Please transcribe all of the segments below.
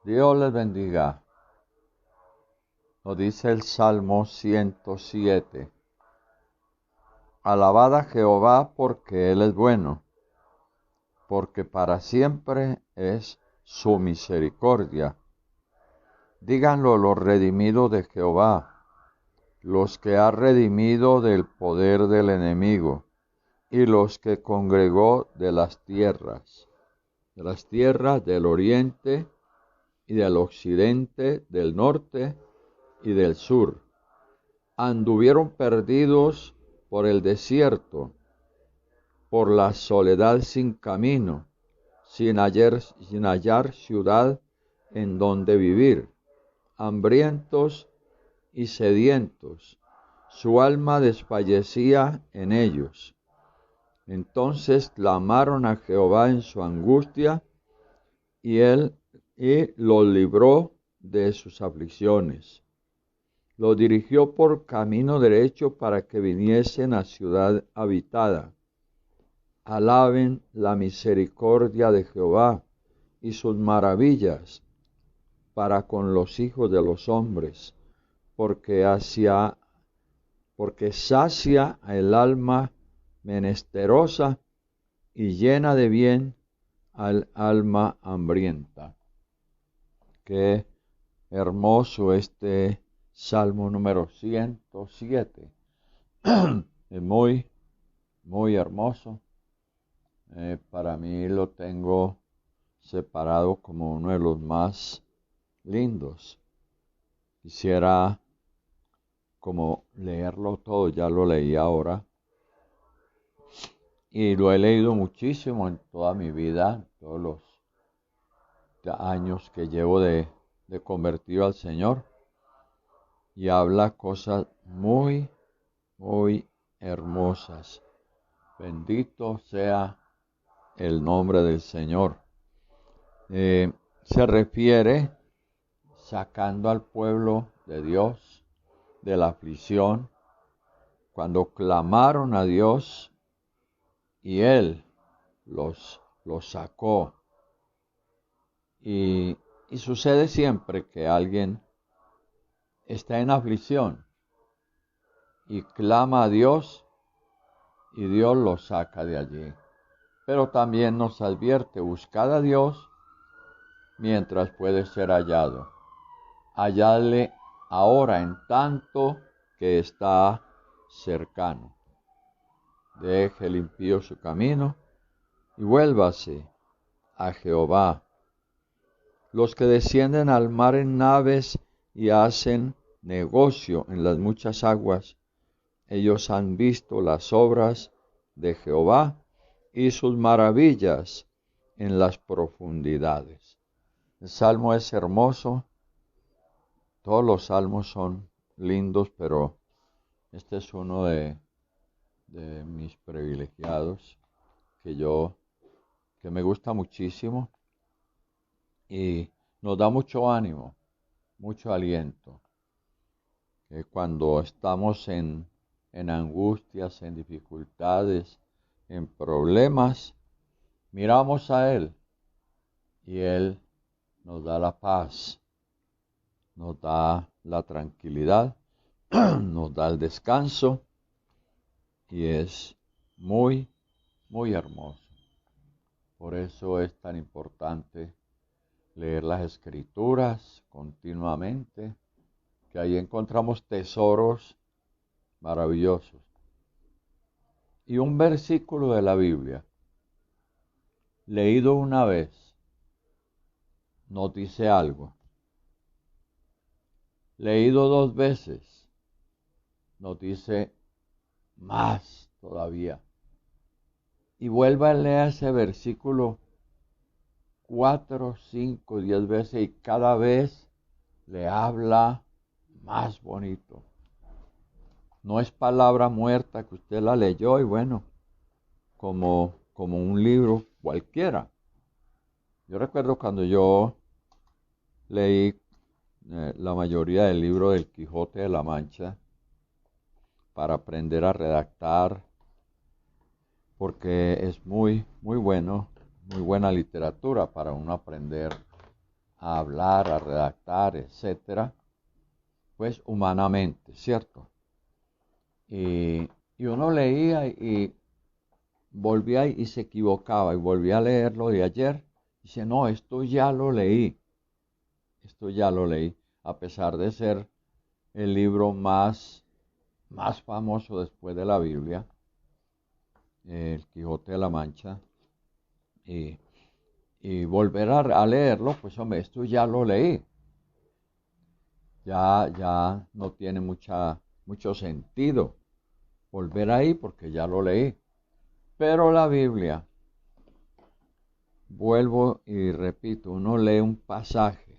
Dios les bendiga. Nos dice el Salmo 107. Alabad a Jehová porque Él es bueno, porque para siempre es su misericordia. Díganlo los redimidos de Jehová, los que ha redimido del poder del enemigo, y los que congregó de las tierras del oriente y del occidente, del norte y del sur. Anduvieron perdidos por el desierto, por la soledad sin camino, sin hallar ciudad en donde vivir, hambrientos y sedientos. Su alma desfallecía en ellos. Entonces clamaron a Jehová en su angustia, y él los libró de sus aflicciones. Los dirigió por camino derecho para que viniesen a ciudad habitada. Alaben la misericordia de Jehová y sus maravillas para con los hijos de los hombres, porque sacia el alma menesterosa y llena de bien al alma hambrienta. Qué hermoso este Salmo número 107. Es muy, muy hermoso. Para mí lo tengo separado como uno de los más lindos. Quisiera como leerlo todo, ya lo leí ahora. Y lo he leído muchísimo en toda mi vida, todos los años que llevo de convertido al Señor. Y habla cosas muy, muy hermosas. Bendito sea el nombre del Señor. Se refiere sacando al pueblo de Dios de la aflicción, cuando clamaron a Dios y Él los sacó. Y sucede siempre que alguien está en aflicción y clama a Dios y Dios lo saca de allí. Pero también nos advierte, buscad a Dios mientras puede ser hallado. Halladle ahora en tanto que está cercano. Deje el impío su camino y vuélvase a Jehová. Los que descienden al mar en naves y hacen negocio en las muchas aguas, ellos han visto las obras de Jehová y sus maravillas en las profundidades. El salmo es hermoso. Todos los salmos son lindos, pero este es uno de mis privilegiados que me gusta muchísimo y nos da mucho ánimo, mucho aliento. Que cuando estamos en angustias, en dificultades, en problemas, miramos a Él y Él nos da la paz, nos da la tranquilidad, nos da el descanso y es muy, muy hermoso. Por eso es tan importante leer las Escrituras continuamente, que ahí encontramos tesoros maravillosos. Y un versículo de la Biblia, leído una vez, nos dice algo. Leído 2 veces, nos dice más todavía. Y vuelva a leer ese versículo 4, 5, 10 veces y cada vez le habla más bonito. No es palabra muerta que usted la leyó y bueno, como un libro cualquiera. Yo recuerdo cuando yo leí la mayoría del libro del Quijote de la Mancha para aprender a redactar, porque es muy, muy bueno, muy buena literatura para uno aprender a hablar, a redactar, etcétera, pues humanamente, ¿cierto? Y uno leía y volvía y se equivocaba y volvía a leerlo de ayer. Dice, no, esto ya lo leí, a pesar de ser el libro más famoso después de la Biblia, el Quijote de la Mancha, y volver a leerlo, pues hombre, esto ya lo leí. Ya no tiene mucho sentido volver ahí porque ya lo leí. Pero la Biblia, vuelvo y repito, uno lee un pasaje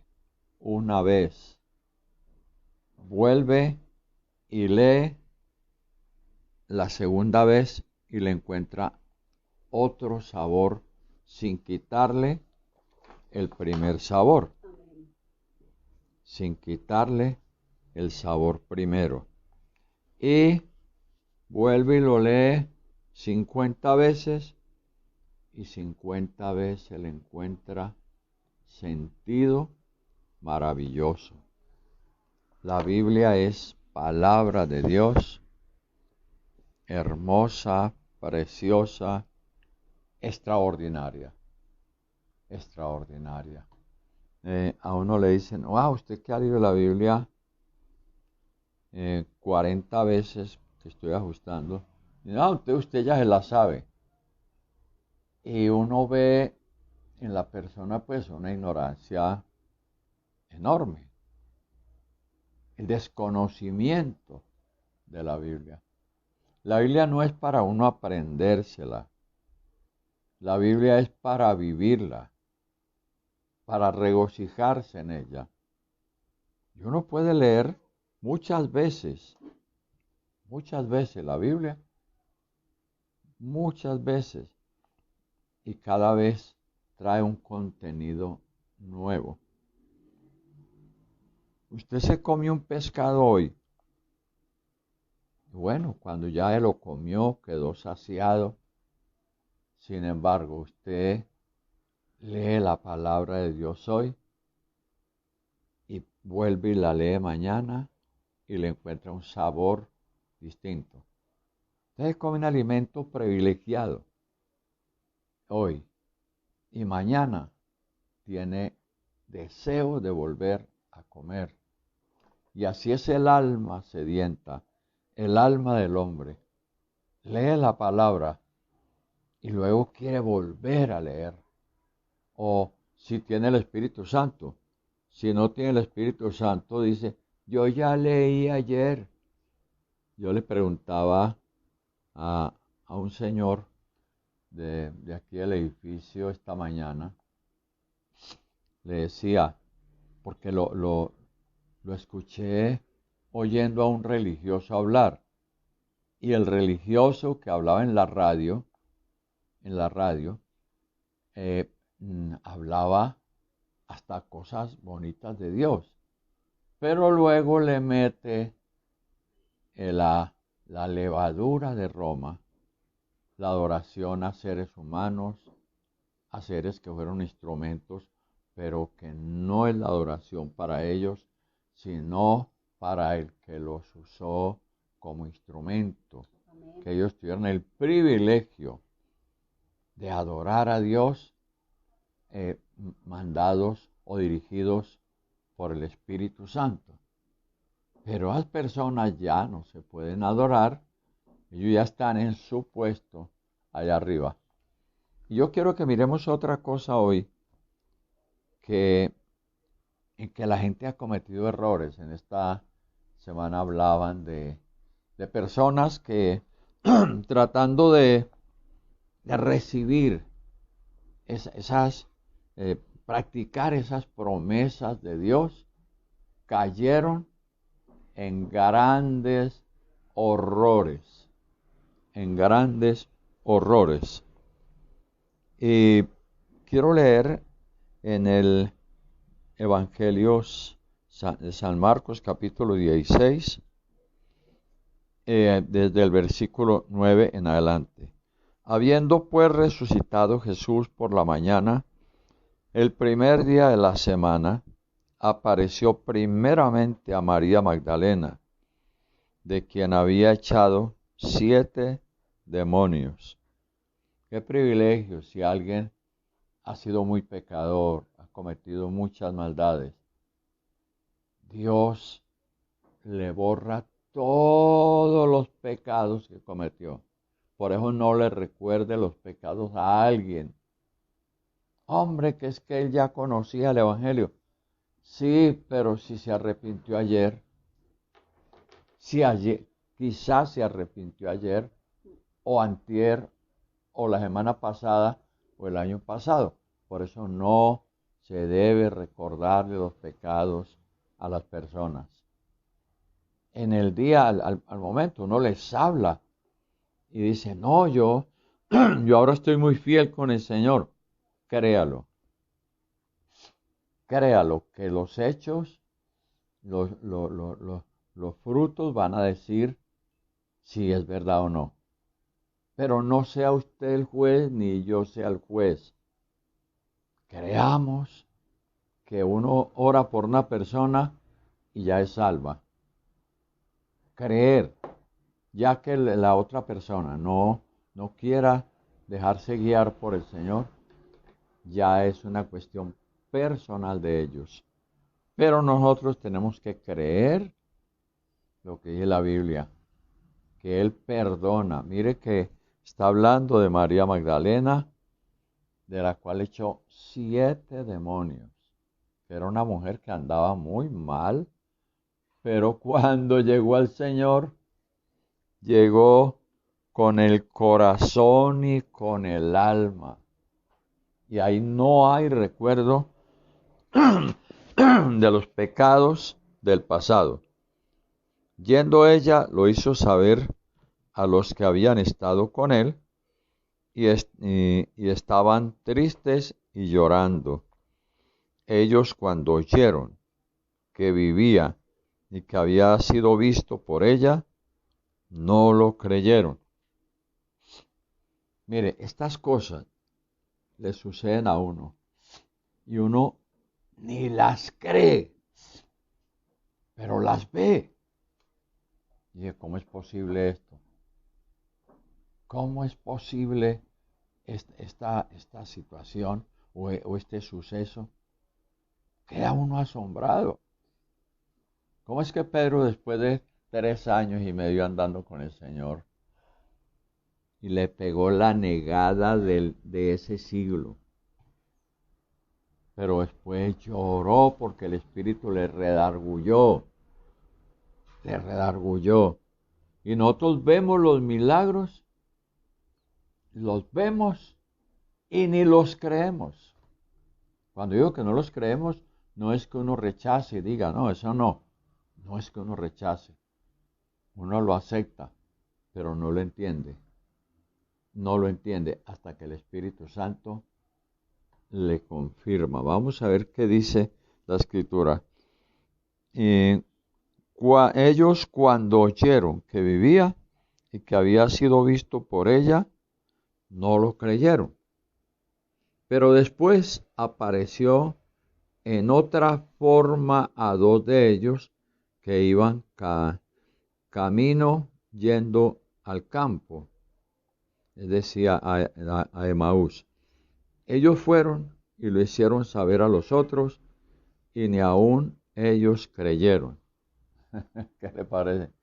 una vez, vuelve y lee la segunda vez y le encuentra otro sabor sin quitarle el primer sabor, sin quitarle el sabor primero. Y vuelve y lo lee 50 veces y 50 veces le encuentra sentido maravilloso. La Biblia es palabra de Dios, hermosa, preciosa, extraordinaria. A uno le dicen, wow, usted que ha leído la Biblia 40 veces, que estoy ajustando, y no, usted ya se la sabe. Y uno ve en la persona pues una ignorancia enorme, el desconocimiento de la Biblia. La Biblia no es para uno aprendérsela, la Biblia es para vivirla, para regocijarse en ella. Y uno puede leer muchas veces la Biblia, muchas veces, y cada vez trae un contenido nuevo. Usted se comió un pescado hoy. Bueno, cuando ya lo comió, quedó saciado. Sin embargo, usted lee la palabra de Dios hoy y vuelve y la lee mañana y le encuentra un sabor distinto. Usted come un alimento privilegiado hoy y mañana tiene deseo de volver a comer. Y así es el alma sedienta, el alma del hombre. Lee la palabra y luego quiere volver a leer. O si tiene el Espíritu Santo. Si no tiene el Espíritu Santo, dice, yo ya leí ayer. Yo le preguntaba a un señor de aquí del edificio esta mañana, le decía, porque lo escuché oyendo a un religioso hablar, y el religioso que hablaba en la radio, hablaba hasta cosas bonitas de Dios, pero luego le mete la levadura de Roma, la adoración a seres humanos, a seres que fueron instrumentos, pero que no es la adoración para ellos, sino para el que los usó como instrumento. Amén. Que ellos tuvieron el privilegio de adorar a Dios, mandados o dirigidos por el Espíritu Santo. Pero las personas ya no se pueden adorar, ellos ya están en su puesto allá arriba. Y yo quiero que miremos otra cosa hoy, en que la gente ha cometido errores. En esta semana hablaban de personas que tratando de recibir practicar esas promesas de Dios, cayeron en grandes horrores, Y quiero leer en el Evangelio de San Marcos, capítulo 16, desde el versículo 9 en adelante. Habiendo pues resucitado Jesús por la mañana, El primer día de la semana apareció primeramente a María Magdalena, de quien había echado 7 demonios. Qué privilegio si alguien ha sido muy pecador, ha cometido muchas maldades. Dios le borra todos los pecados que cometió. Por eso no le recuerde los pecados a alguien. Hombre, que es que él ya conocía el Evangelio. Sí, pero si se arrepintió ayer, quizás se arrepintió ayer, o antier, o la semana pasada, o el año pasado. Por eso no se debe recordarle los pecados a las personas. En el día, al momento, uno les habla y dice, no, yo ahora estoy muy fiel con el Señor. Créalo, que los hechos, los frutos van a decir si es verdad o no. Pero no sea usted el juez ni yo sea el juez. Creamos que uno ora por una persona y ya es salva. Creer, ya que la otra persona no quiera dejarse guiar por el Señor, ya es una cuestión personal de ellos. Pero nosotros tenemos que creer lo que dice la Biblia, que Él perdona. Mire que está hablando de María Magdalena, de la cual echó 7 demonios. Era una mujer que andaba muy mal, pero cuando llegó al Señor, llegó con el corazón y con el alma. Y ahí no hay recuerdo de los pecados del pasado. Yendo ella, lo hizo saber a los que habían estado con él y estaban tristes y llorando. Ellos, cuando oyeron que vivía y que había sido visto por ella, no lo creyeron. Mire, estas cosas le suceden a uno y uno ni las cree, pero las ve. Y dice, ¿cómo es posible esto? ¿Cómo es posible esta situación o este suceso? Queda uno asombrado. ¿Cómo es que Pedro, después de 3 años y medio andando con el Señor, y le pegó la negada de ese siglo, pero después lloró porque el Espíritu le redargulló? Y nosotros vemos los milagros, los vemos y ni los creemos. Cuando digo que no los creemos, no es que uno rechace y diga, no, eso no. No es que uno rechace. Uno lo acepta, pero no lo entiende. No lo entiende hasta que el Espíritu Santo le confirma. Vamos a ver qué dice la Escritura. Ellos, cuando oyeron que vivía y que había sido visto por ella, no lo creyeron. Pero después apareció en otra forma a 2 de ellos que iban camino yendo al campo, es decir, a Emaús. Ellos fueron y lo hicieron saber a los otros, y ni aún ellos creyeron. ¿Qué le parece?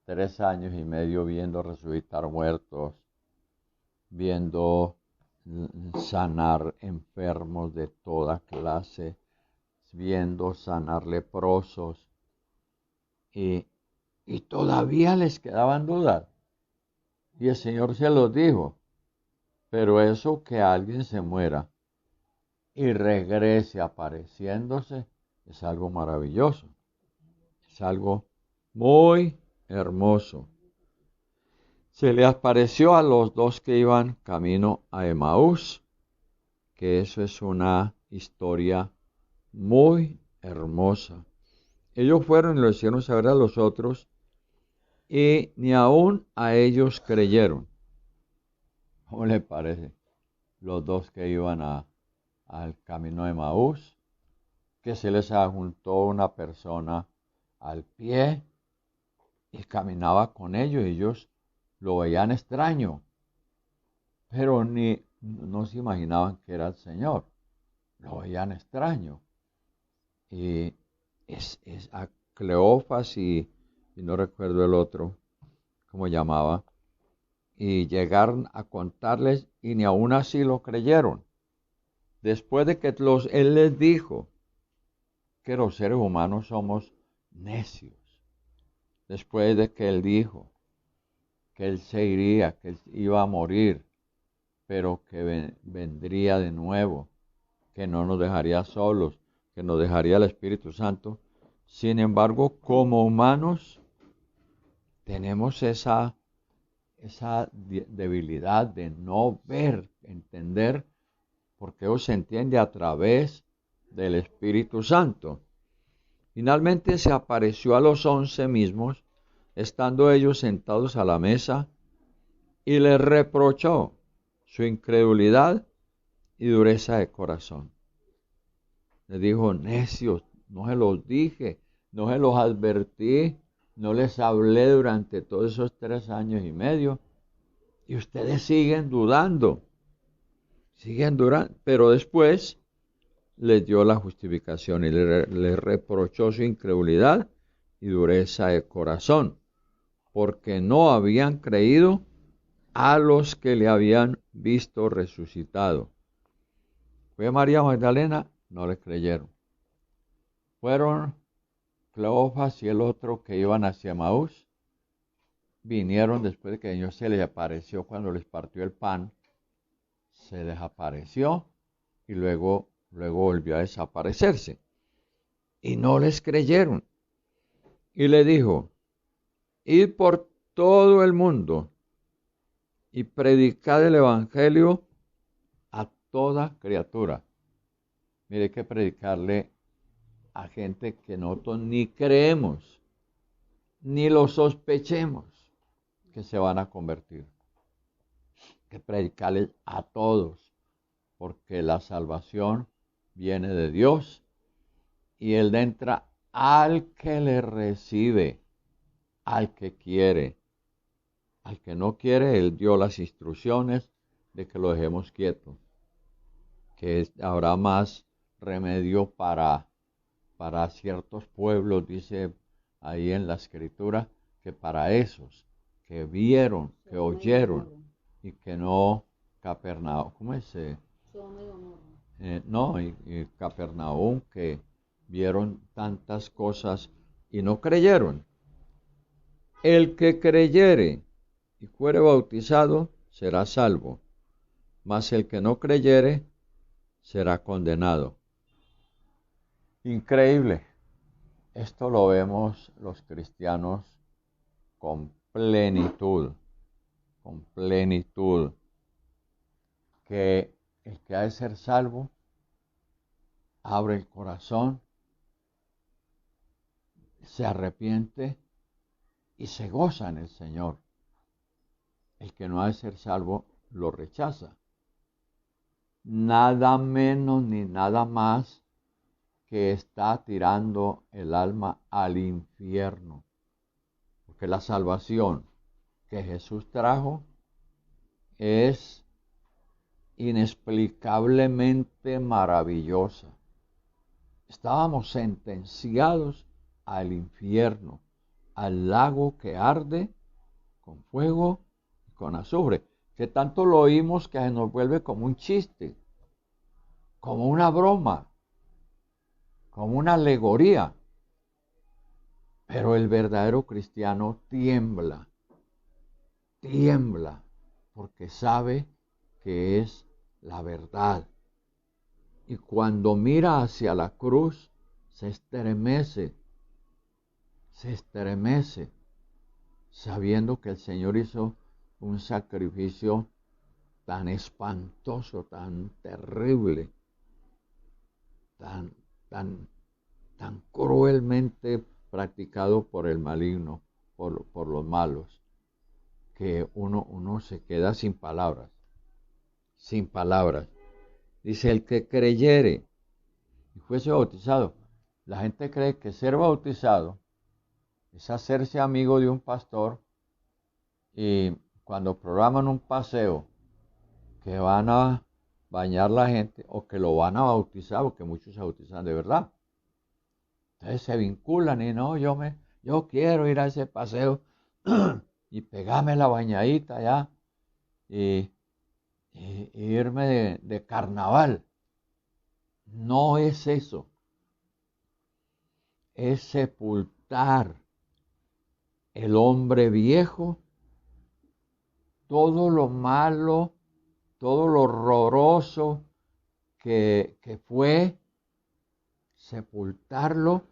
3 años y medio viendo resucitar muertos, viendo sanar enfermos de toda clase, viendo sanar leprosos, y todavía les quedaban dudas. Y el Señor se los dijo, pero eso que alguien se muera y regrese apareciéndose es algo maravilloso, es algo muy hermoso. Se le apareció a los 2 que iban camino a Emaús, que eso es una historia muy hermosa. Ellos fueron y lo hicieron saber a los otros, y ni aún a ellos creyeron. ¿Cómo le parece? Los 2 que iban a al camino de Emaús, que se les adjuntó una persona al pie y caminaba con ellos, y ellos lo veían extraño, pero no se imaginaban que era el Señor, lo veían extraño. Y es a Cleofas y no recuerdo el otro, cómo llamaba, y llegaron a contarles y ni aún así lo creyeron. Después de que él les dijo que los seres humanos somos necios, después de que él dijo que él se iría, que él iba a morir, pero que vendría de nuevo, que no nos dejaría solos, que nos dejaría el Espíritu Santo. Sin embargo, como humanos, tenemos esa debilidad de no ver, entender, porque eso se entiende a través del Espíritu Santo. Finalmente se apareció a los 11 mismos, estando ellos sentados a la mesa, y les reprochó su incredulidad y dureza de corazón. Les dijo: necios, no se los dije, no se los advertí, no les hablé durante todos esos 3 años y medio, y ustedes siguen dudando, pero después les dio la justificación y les reprochó su incredulidad y dureza de corazón, porque no habían creído a los que le habían visto resucitado. Fue María Magdalena, no le creyeron. Fueron Cleofas y el otro que iban hacia Emaús, vinieron después de que el Señor se les apareció cuando les partió el pan, se desapareció y luego volvió a desaparecerse. Y no les creyeron. Y le dijo: id por todo el mundo y predicad el evangelio a toda criatura. Mire, hay que predicarle a gente que nosotros ni creemos, ni lo sospechemos que se van a convertir. Hay que predicarles a todos, porque la salvación viene de Dios y Él entra al que le recibe, al que quiere. Al que no quiere, Él dio las instrucciones de que lo dejemos quieto, que habrá más remedio para ciertos pueblos, dice ahí en la Escritura, que para esos que vieron, que oyeron y que no Capernaum, ¿cómo es? No, y Capernaum, que vieron tantas cosas y no creyeron. El que creyere y fuere bautizado será salvo, mas el que no creyere será condenado. Increíble. Esto lo vemos los cristianos con plenitud, que el que ha de ser salvo abre el corazón, se arrepiente y se goza en el Señor. El que no ha de ser salvo lo rechaza. Nada menos ni nada más que está tirando el alma al infierno. Porque la salvación que Jesús trajo es inexplicablemente maravillosa. Estábamos sentenciados al infierno, al lago que arde con fuego y con azufre, que tanto lo oímos que se nos vuelve como un chiste, como una broma, como una alegoría. Pero el verdadero cristiano tiembla, porque sabe que es la verdad. Y cuando mira hacia la cruz, se estremece, sabiendo que el Señor hizo un sacrificio tan espantoso, tan terrible, tan cruelmente practicado por el maligno, por los malos, que uno se queda sin palabras. Dice, el que creyere y fuese bautizado. La gente cree que ser bautizado es hacerse amigo de un pastor y cuando programan un paseo que van a bañar la gente o que lo van a bautizar, porque muchos se bautizan de verdad. Entonces se vinculan y no, yo quiero ir a ese paseo y pegarme la bañadita allá y, y irme de carnaval. No es eso. Es sepultar el hombre viejo, todo lo malo, todo lo horroroso que fue, sepultarlo,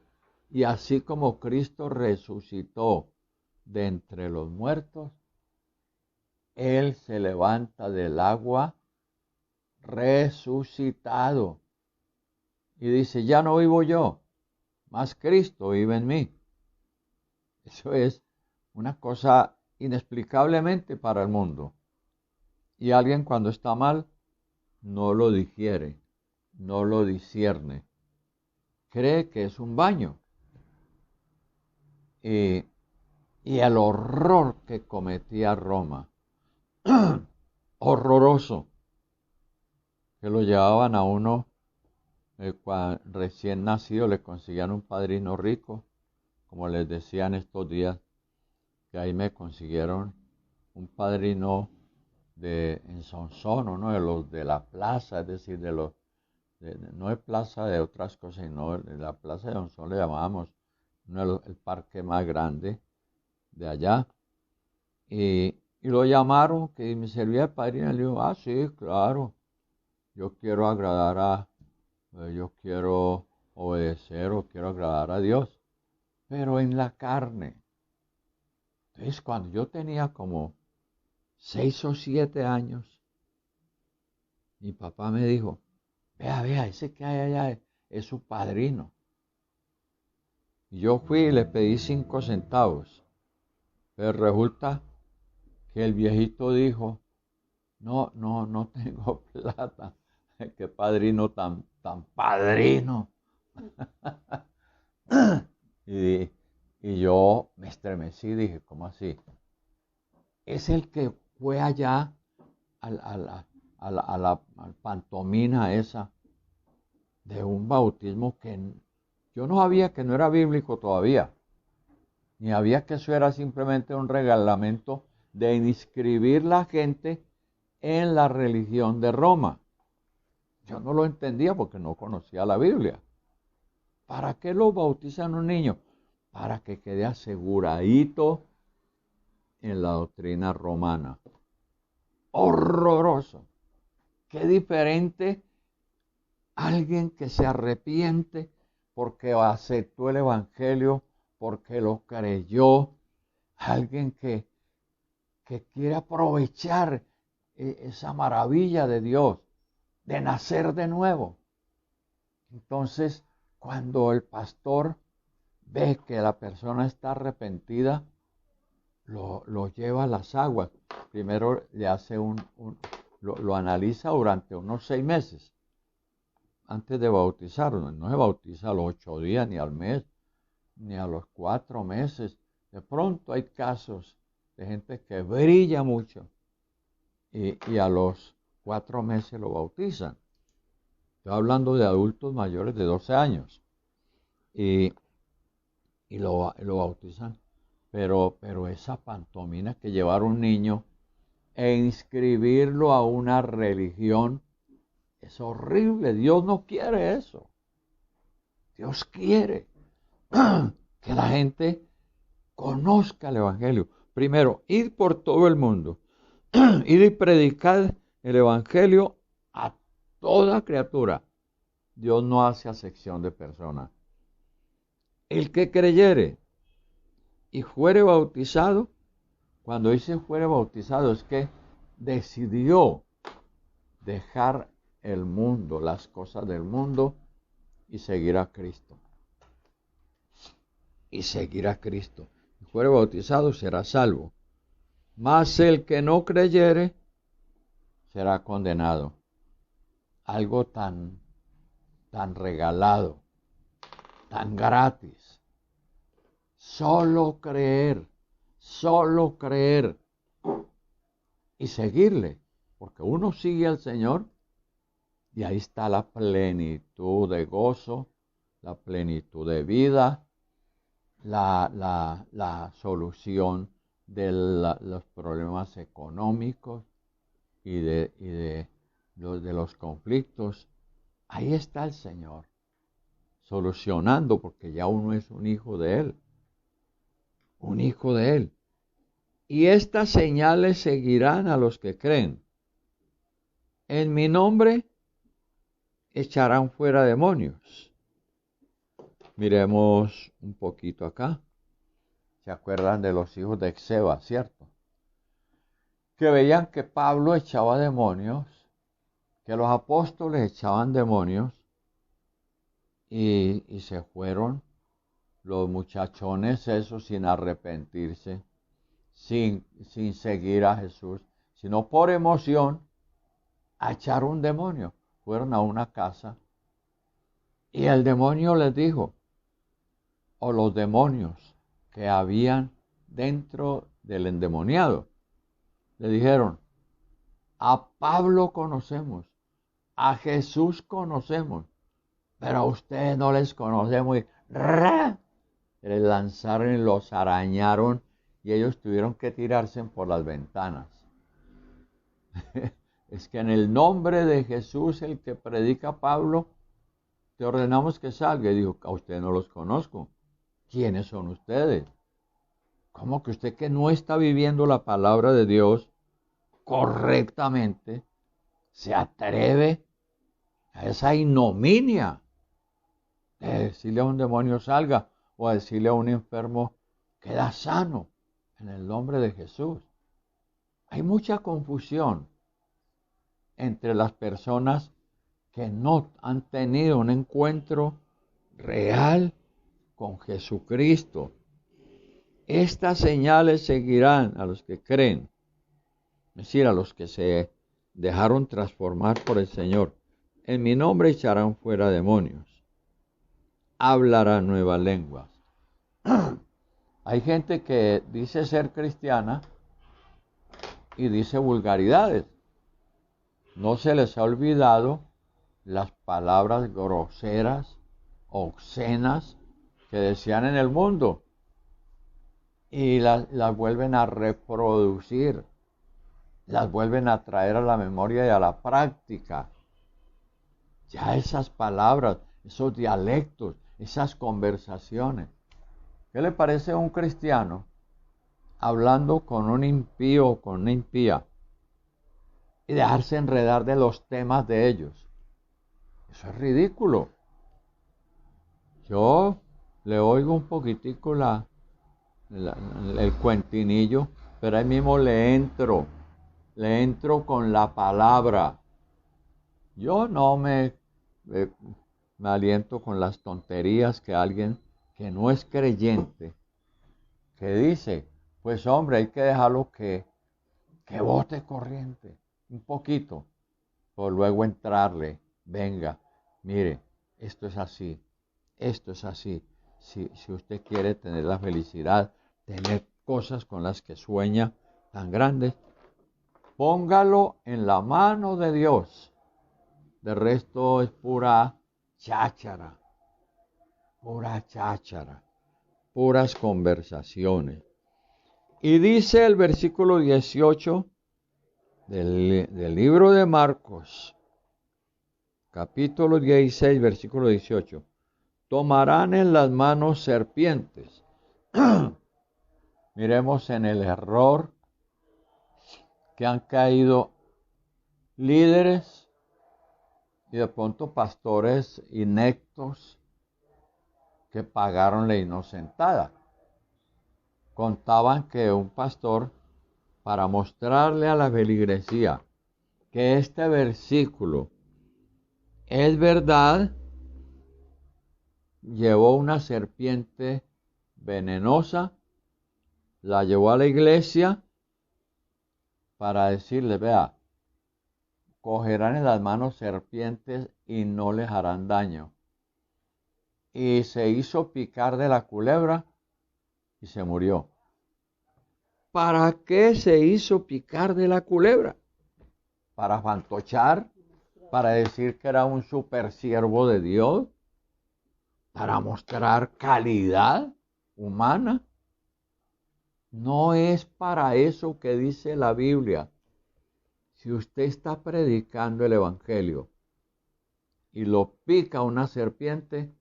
y así como Cristo resucitó de entre los muertos, Él se levanta del agua resucitado y dice, ya no vivo yo, mas Cristo vive en mí. Eso es una cosa inexplicablemente para el mundo. Y alguien cuando está mal no lo digiere, no lo discierne. Cree que es un baño. Y el horror que cometía Roma, horroroso, que lo llevaban a uno recién nacido, le conseguían un padrino rico, como les decía en estos días, que ahí me consiguieron un padrino en Sonsón, ¿no? De los de la plaza, es decir, no de plaza de otras cosas, sino de la plaza de Sonsón le llamábamos el parque más grande de allá. Y lo llamaron, que me servía de padrino, y le digo, ah, sí, claro, yo quiero yo quiero obedecer o quiero agradar a Dios, pero en la carne. Entonces, cuando yo tenía como 6 o 7 años, mi papá me dijo, vea, ese que hay allá es su padrino. Y yo fui y le pedí 5 centavos, pero resulta que el viejito dijo, no tengo plata. Qué padrino tan padrino. y yo me estremecí y dije, ¿cómo así? Es el que fue allá a la pantomina esa de un bautismo que yo no sabía que no era bíblico todavía, ni había que eso era simplemente un reglamento de inscribir la gente en la religión de Roma. Yo no lo entendía porque no conocía la Biblia. ¿Para qué lo bautizan un niño? Para que quede aseguradito en la doctrina romana. Horroroso. Qué diferente alguien que se arrepiente porque aceptó el Evangelio, porque lo creyó, alguien que quiere aprovechar esa maravilla de Dios, de nacer de nuevo. Entonces, cuando el pastor ve que la persona está arrepentida, lo lleva a las aguas. Primero le hace lo analiza durante unos 6 meses antes de bautizarlo. No se bautiza a los 8 días, ni al mes, ni a los 4 meses. De pronto hay casos de gente que brilla mucho y a los 4 meses lo bautizan. Estoy hablando de adultos mayores de 12 años y lo bautizan. Pero esa pantomina que llevar a un niño e inscribirlo a una religión es horrible. Dios no quiere eso. Dios quiere que la gente conozca el Evangelio. Primero, ir por todo el mundo, ir y predicar el Evangelio a toda criatura. Dios no hace acepción de personas. El que creyere y fuere bautizado, cuando dice fuere bautizado es que decidió dejar el mundo, las cosas del mundo y seguir a Cristo. Y seguir a Cristo. Si fuere bautizado será salvo. Mas el que no creyere será condenado. algo tan regalado, tan gratis. Solo creer y seguirle, porque uno sigue al Señor y ahí está la plenitud de gozo, la plenitud de vida, la solución de los problemas económicos y de los conflictos. Ahí está el Señor, solucionando, porque ya uno es un hijo de Él. Un hijo de Él. Y estas señales seguirán a los que creen. En mi nombre echarán fuera demonios. Miremos un poquito acá. ¿Se acuerdan de los hijos de Exeba, cierto? Que veían que Pablo echaba demonios, que los apóstoles echaban demonios, y se fueron los muchachones esos sin arrepentirse, sin seguir a Jesús, sino por emoción, a echar un demonio. Fueron a una casa y el demonio les dijo, o los demonios que habían dentro del endemoniado, le dijeron, a Pablo conocemos, a Jesús conocemos, pero a ustedes no les conocemos. Y ¡ra! Les lanzaron y los arañaron y ellos tuvieron que tirarse por las ventanas. Es que en el nombre de Jesús, el que predica Pablo, te ordenamos que salga. Y dijo, a ustedes no los conozco. ¿Quiénes son ustedes? ¿Cómo que usted, que no está viviendo la palabra de Dios correctamente, se atreve a esa ignominia de decirle a un demonio salga, o a decirle a un enfermo queda sano en el nombre de Jesús? Hay mucha confusión entre las personas que no han tenido un encuentro real con Jesucristo. Estas señales seguirán a los que creen, es decir, a los que se dejaron transformar por el Señor. En mi nombre echarán fuera demonios, hablarán nuevas lenguas. Hay gente que dice ser cristiana y dice vulgaridades. No se les ha olvidado las palabras groseras, obscenas, que decían en el mundo, y las vuelven a reproducir, las vuelven a traer a la memoria y a la práctica. Ya esas palabras, esos dialectos, esas conversaciones. ¿Qué le parece a un cristiano hablando con un impío o con una impía y dejarse enredar de los temas de ellos? Eso es ridículo. Yo le oigo un poquitico el cuentinillo, pero ahí mismo le entro con la palabra. Yo no me aliento con las tonterías que alguien que no es creyente, que dice, pues hombre, hay que dejarlo que bote corriente un poquito, por luego entrarle, venga, mire, esto es así. Si usted quiere tener la felicidad, tener cosas con las que sueña tan grandes, póngalo en la mano de Dios. De resto es pura cháchara, puras conversaciones. Y dice el versículo 18 del libro de Marcos, capítulo 16, versículo 18. Tomarán en las manos serpientes. Miremos en el error que han caído líderes y de pronto pastores ineptos que pagaron la inocentada. Contaban que un pastor, para mostrarle a la feligresía que este versículo es verdad, llevó una serpiente venenosa, la llevó a la iglesia para decirle, vea, cogerán en las manos serpientes y no les harán daño. Y se hizo picar de la culebra y se murió. ¿Para qué se hizo picar de la culebra? ¿Para fantochar? ¿Para decir que era un super siervo de Dios? ¿Para mostrar calidad humana? No es para eso que dice la Biblia. Si usted está predicando el Evangelio y lo pica una serpiente,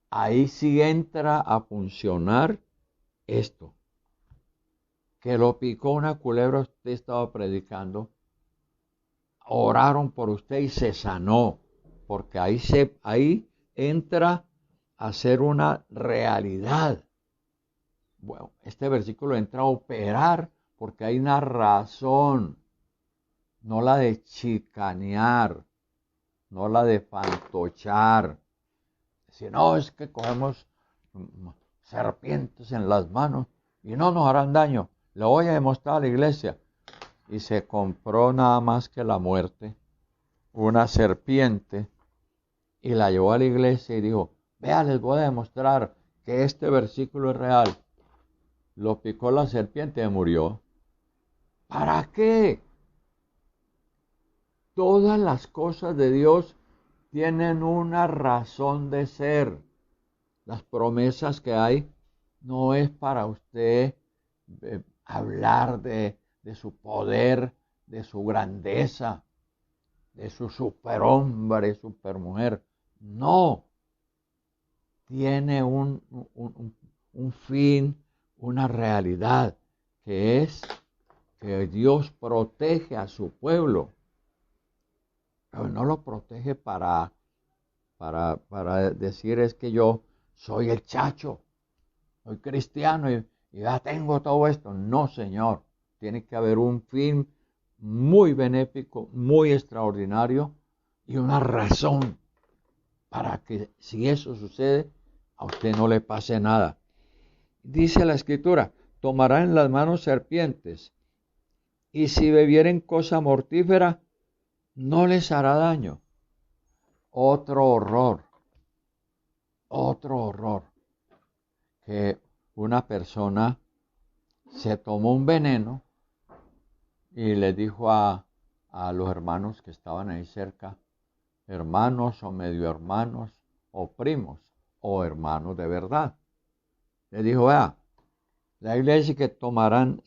ahí sí entra a funcionar esto. Que lo picó una culebra, usted estaba predicando, oraron por usted y se sanó, porque ahí entra a ser una realidad. Bueno, este versículo entra a operar porque hay una razón, no la de chicanear, no la de fantochar. Si no, es que cogemos serpientes en las manos y no nos harán daño. Le voy a demostrar a la iglesia. Y se compró nada más que la muerte, una serpiente, y la llevó a la iglesia y dijo, vea, les voy a demostrar que este versículo es real. Lo picó la serpiente y murió. ¿Para qué? Todas las cosas de Dios tienen una razón de ser. Las promesas que hay no es para usted hablar de su poder, de su grandeza, de su superhombre, supermujer. No. Tiene un fin, una realidad, que es que Dios protege a su pueblo. Pero no lo protege para decir es que yo soy el chacho, soy cristiano y ya tengo todo esto. No, Señor. Tiene que haber un fin muy benéfico, muy extraordinario y una razón para que si eso sucede, a usted no le pase nada. Dice la Escritura, tomarán en las manos serpientes y si bebieren cosa mortífera, no les hará daño. Otro horror, que una persona se tomó un veneno y le dijo a los hermanos que estaban ahí cerca, hermanos o medio hermanos o primos o hermanos de verdad. Le dijo, vea, la Biblia dice que tomarán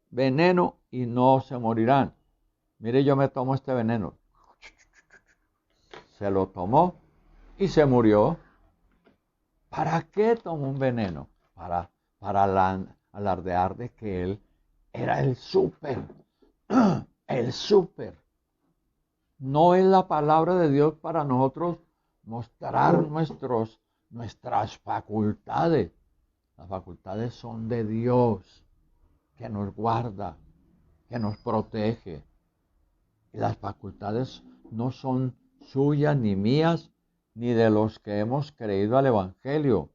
veneno y no se morirán. Mire, yo me tomo este veneno. Se lo tomó y se murió. ¿Para qué tomó un veneno? Para alardear de que él era el súper. El súper. No es la palabra de Dios para nosotros mostrar nuestras facultades. Las facultades son de Dios, que nos guarda, que nos protege. Y las facultades no son suyas ni mías, ni de los que hemos creído al Evangelio.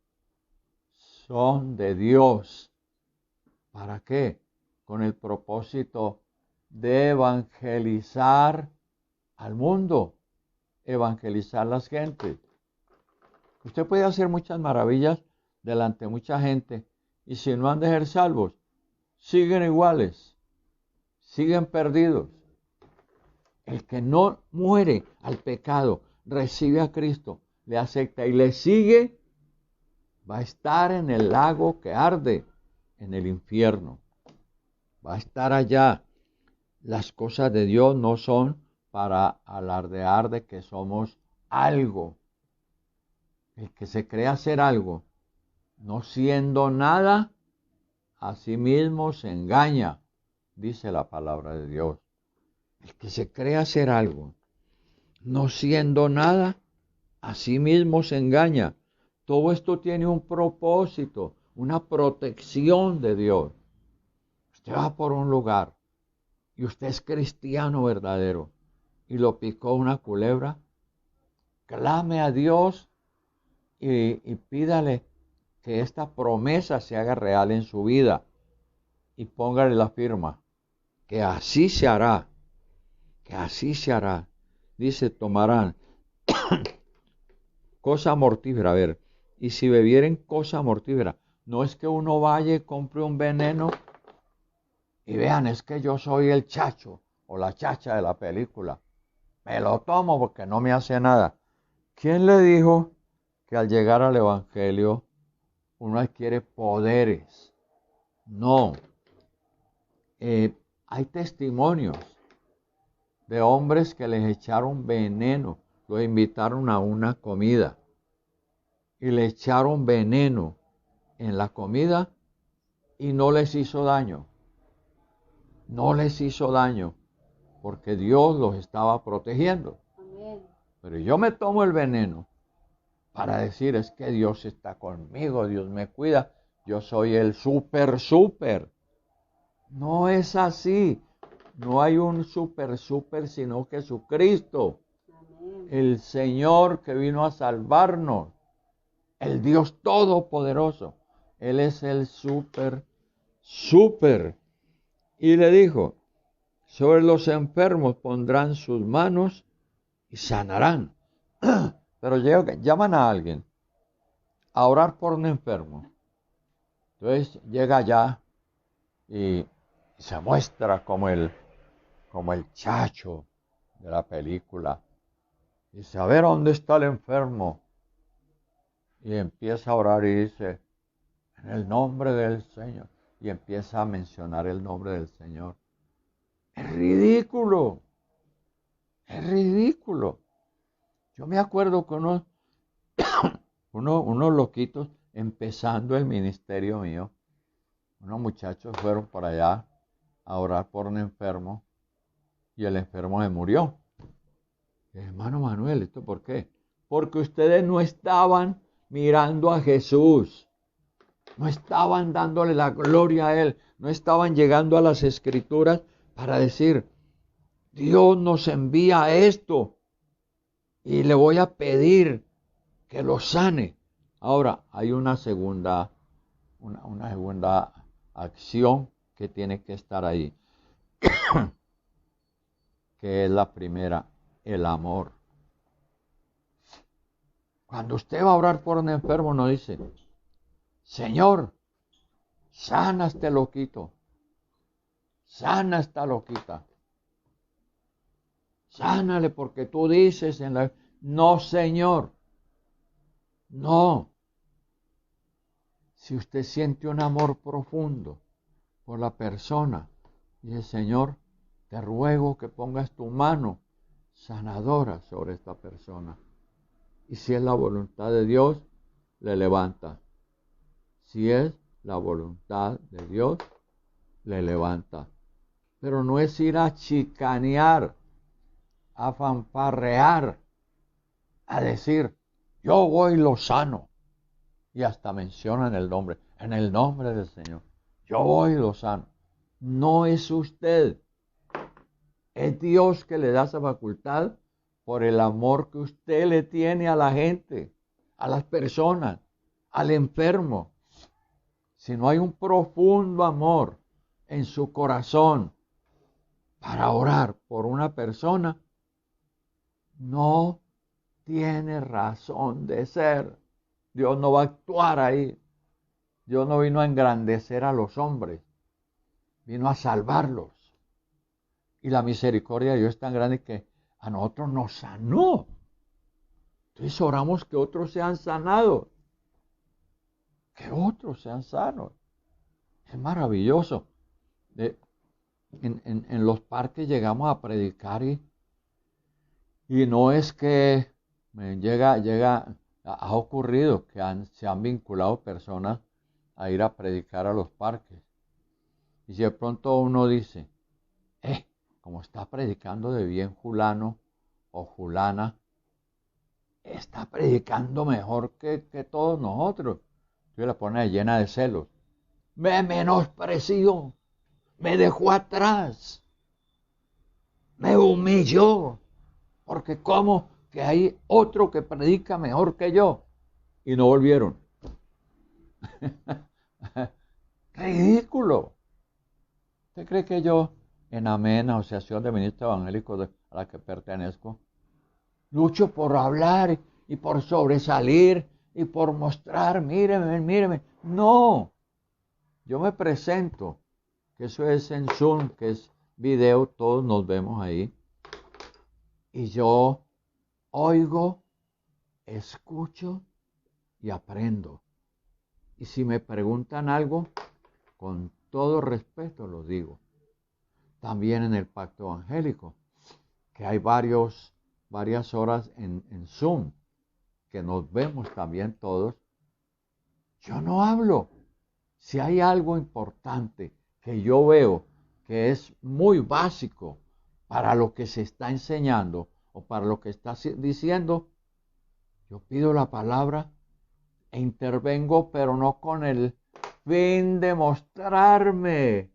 Son de Dios. ¿Para qué? Con el propósito de evangelizar al mundo, evangelizar las gentes. Usted puede hacer muchas maravillas delante de mucha gente y si no han de ser salvos, siguen iguales, siguen perdidos. El que no muere al pecado, recibe a Cristo, le acepta y le sigue, va a estar en el lago que arde, en el infierno. Va a estar allá. Las cosas de Dios no son para alardear de que somos algo. El que se cree hacer algo, no siendo nada, a sí mismo se engaña, dice la palabra de Dios. El que se cree hacer algo, no siendo nada, a sí mismo se engaña. Todo esto tiene un propósito, una protección de Dios. Usted va por un lugar y usted es cristiano verdadero y lo picó una culebra, clame a Dios y pídale que esta promesa se haga real en su vida y póngale la firma, que así se hará, que así se hará. Dice, tomarán cosa mortífera. A ver, y si bebieren cosa mortífera, no es que uno vaya y compre un veneno y vean, es que yo soy el chacho o la chacha de la película. Me lo tomo porque no me hace nada. ¿Quién le dijo que al llegar al Evangelio uno adquiere poderes? No. Hay testimonios de hombres que les echaron veneno, los invitaron a una comida y le echaron veneno en la comida y no les hizo daño. No les hizo daño porque Dios los estaba protegiendo. Amén. Pero yo me tomo el veneno para decir, es que Dios está conmigo, Dios me cuida, yo soy el super. No es así. No hay un super, sino Jesucristo. Amén. El Señor que vino a salvarnos. El Dios Todopoderoso. Él es el super. Y le dijo, sobre los enfermos pondrán sus manos y sanarán. Pero llaman a alguien a orar por un enfermo. Entonces llega allá y se muestra como el chacho de la película. Dice, a ver, ¿dónde está el enfermo? Y empieza a orar y dice, en el nombre del Señor. Y empieza a mencionar el nombre del Señor. Es ridículo. Es ridículo. Yo me acuerdo que unos loquitos empezando el ministerio mío, unos muchachos fueron por allá a orar por un enfermo y el enfermo se murió. Hermano Manuel, ¿esto por qué? Porque ustedes no estaban mirando a Jesús, no estaban dándole la gloria a Él, no estaban llegando a las Escrituras para decir, Dios nos envía esto y le voy a pedir que lo sane. Ahora, hay una segunda acción que tiene que estar ahí, que es la primera, el amor. Cuando usted va a orar por un enfermo, no dice, Señor, sana a este loquito, sana a esta loquita, sánale porque tú dices en la... No, Señor, no. Si usted siente un amor profundo por la persona, dice, Señor, te ruego que pongas tu mano sanadora sobre esta persona. Y si es la voluntad de Dios, le levanta. Si es la voluntad de Dios, le levanta. Pero no es ir a chicanear, a fanfarrear, a decir, yo voy y lo sano. Y hasta mencionan el nombre, en el nombre del Señor. Yo voy y lo sano. No es usted. Es Dios que le da esa facultad por el amor que usted le tiene a la gente, a las personas, al enfermo. Si no hay un profundo amor en su corazón para orar por una persona, no tiene razón de ser. Dios no va a actuar ahí. Dios no vino a engrandecer a los hombres, vino a salvarlos. Y la misericordia de Dios es tan grande que a nosotros nos sanó. Entonces oramos que otros sean sanados, que otros sean sanos. Es maravilloso. En los parques llegamos a predicar y no es que ha ocurrido que se han vinculado personas a ir a predicar a los parques. Y si de pronto uno dice, como está predicando de bien fulano o fulana, está predicando mejor que todos nosotros. Entonces la pone llena de celos. Me menospreció, me dejó atrás, me humilló, porque como que hay otro que predica mejor que yo. Y no volvieron. Ridículo. ¿Usted cree que yo en Amén, Asociación de Ministros Evangélicos a la que pertenezco, lucho por hablar y por sobresalir y por mostrar, míreme, míreme. No, yo me presento, que eso es en Zoom, que es video, todos nos vemos ahí. Y yo oigo, escucho y aprendo. Y si me preguntan algo, con todo respeto lo digo. También en el pacto evangélico, que hay varias horas en Zoom, que nos vemos también todos, yo no hablo. Si hay algo importante que yo veo que es muy básico para lo que se está enseñando o para lo que está diciendo, yo pido la palabra e intervengo, pero no con el fin de mostrarme,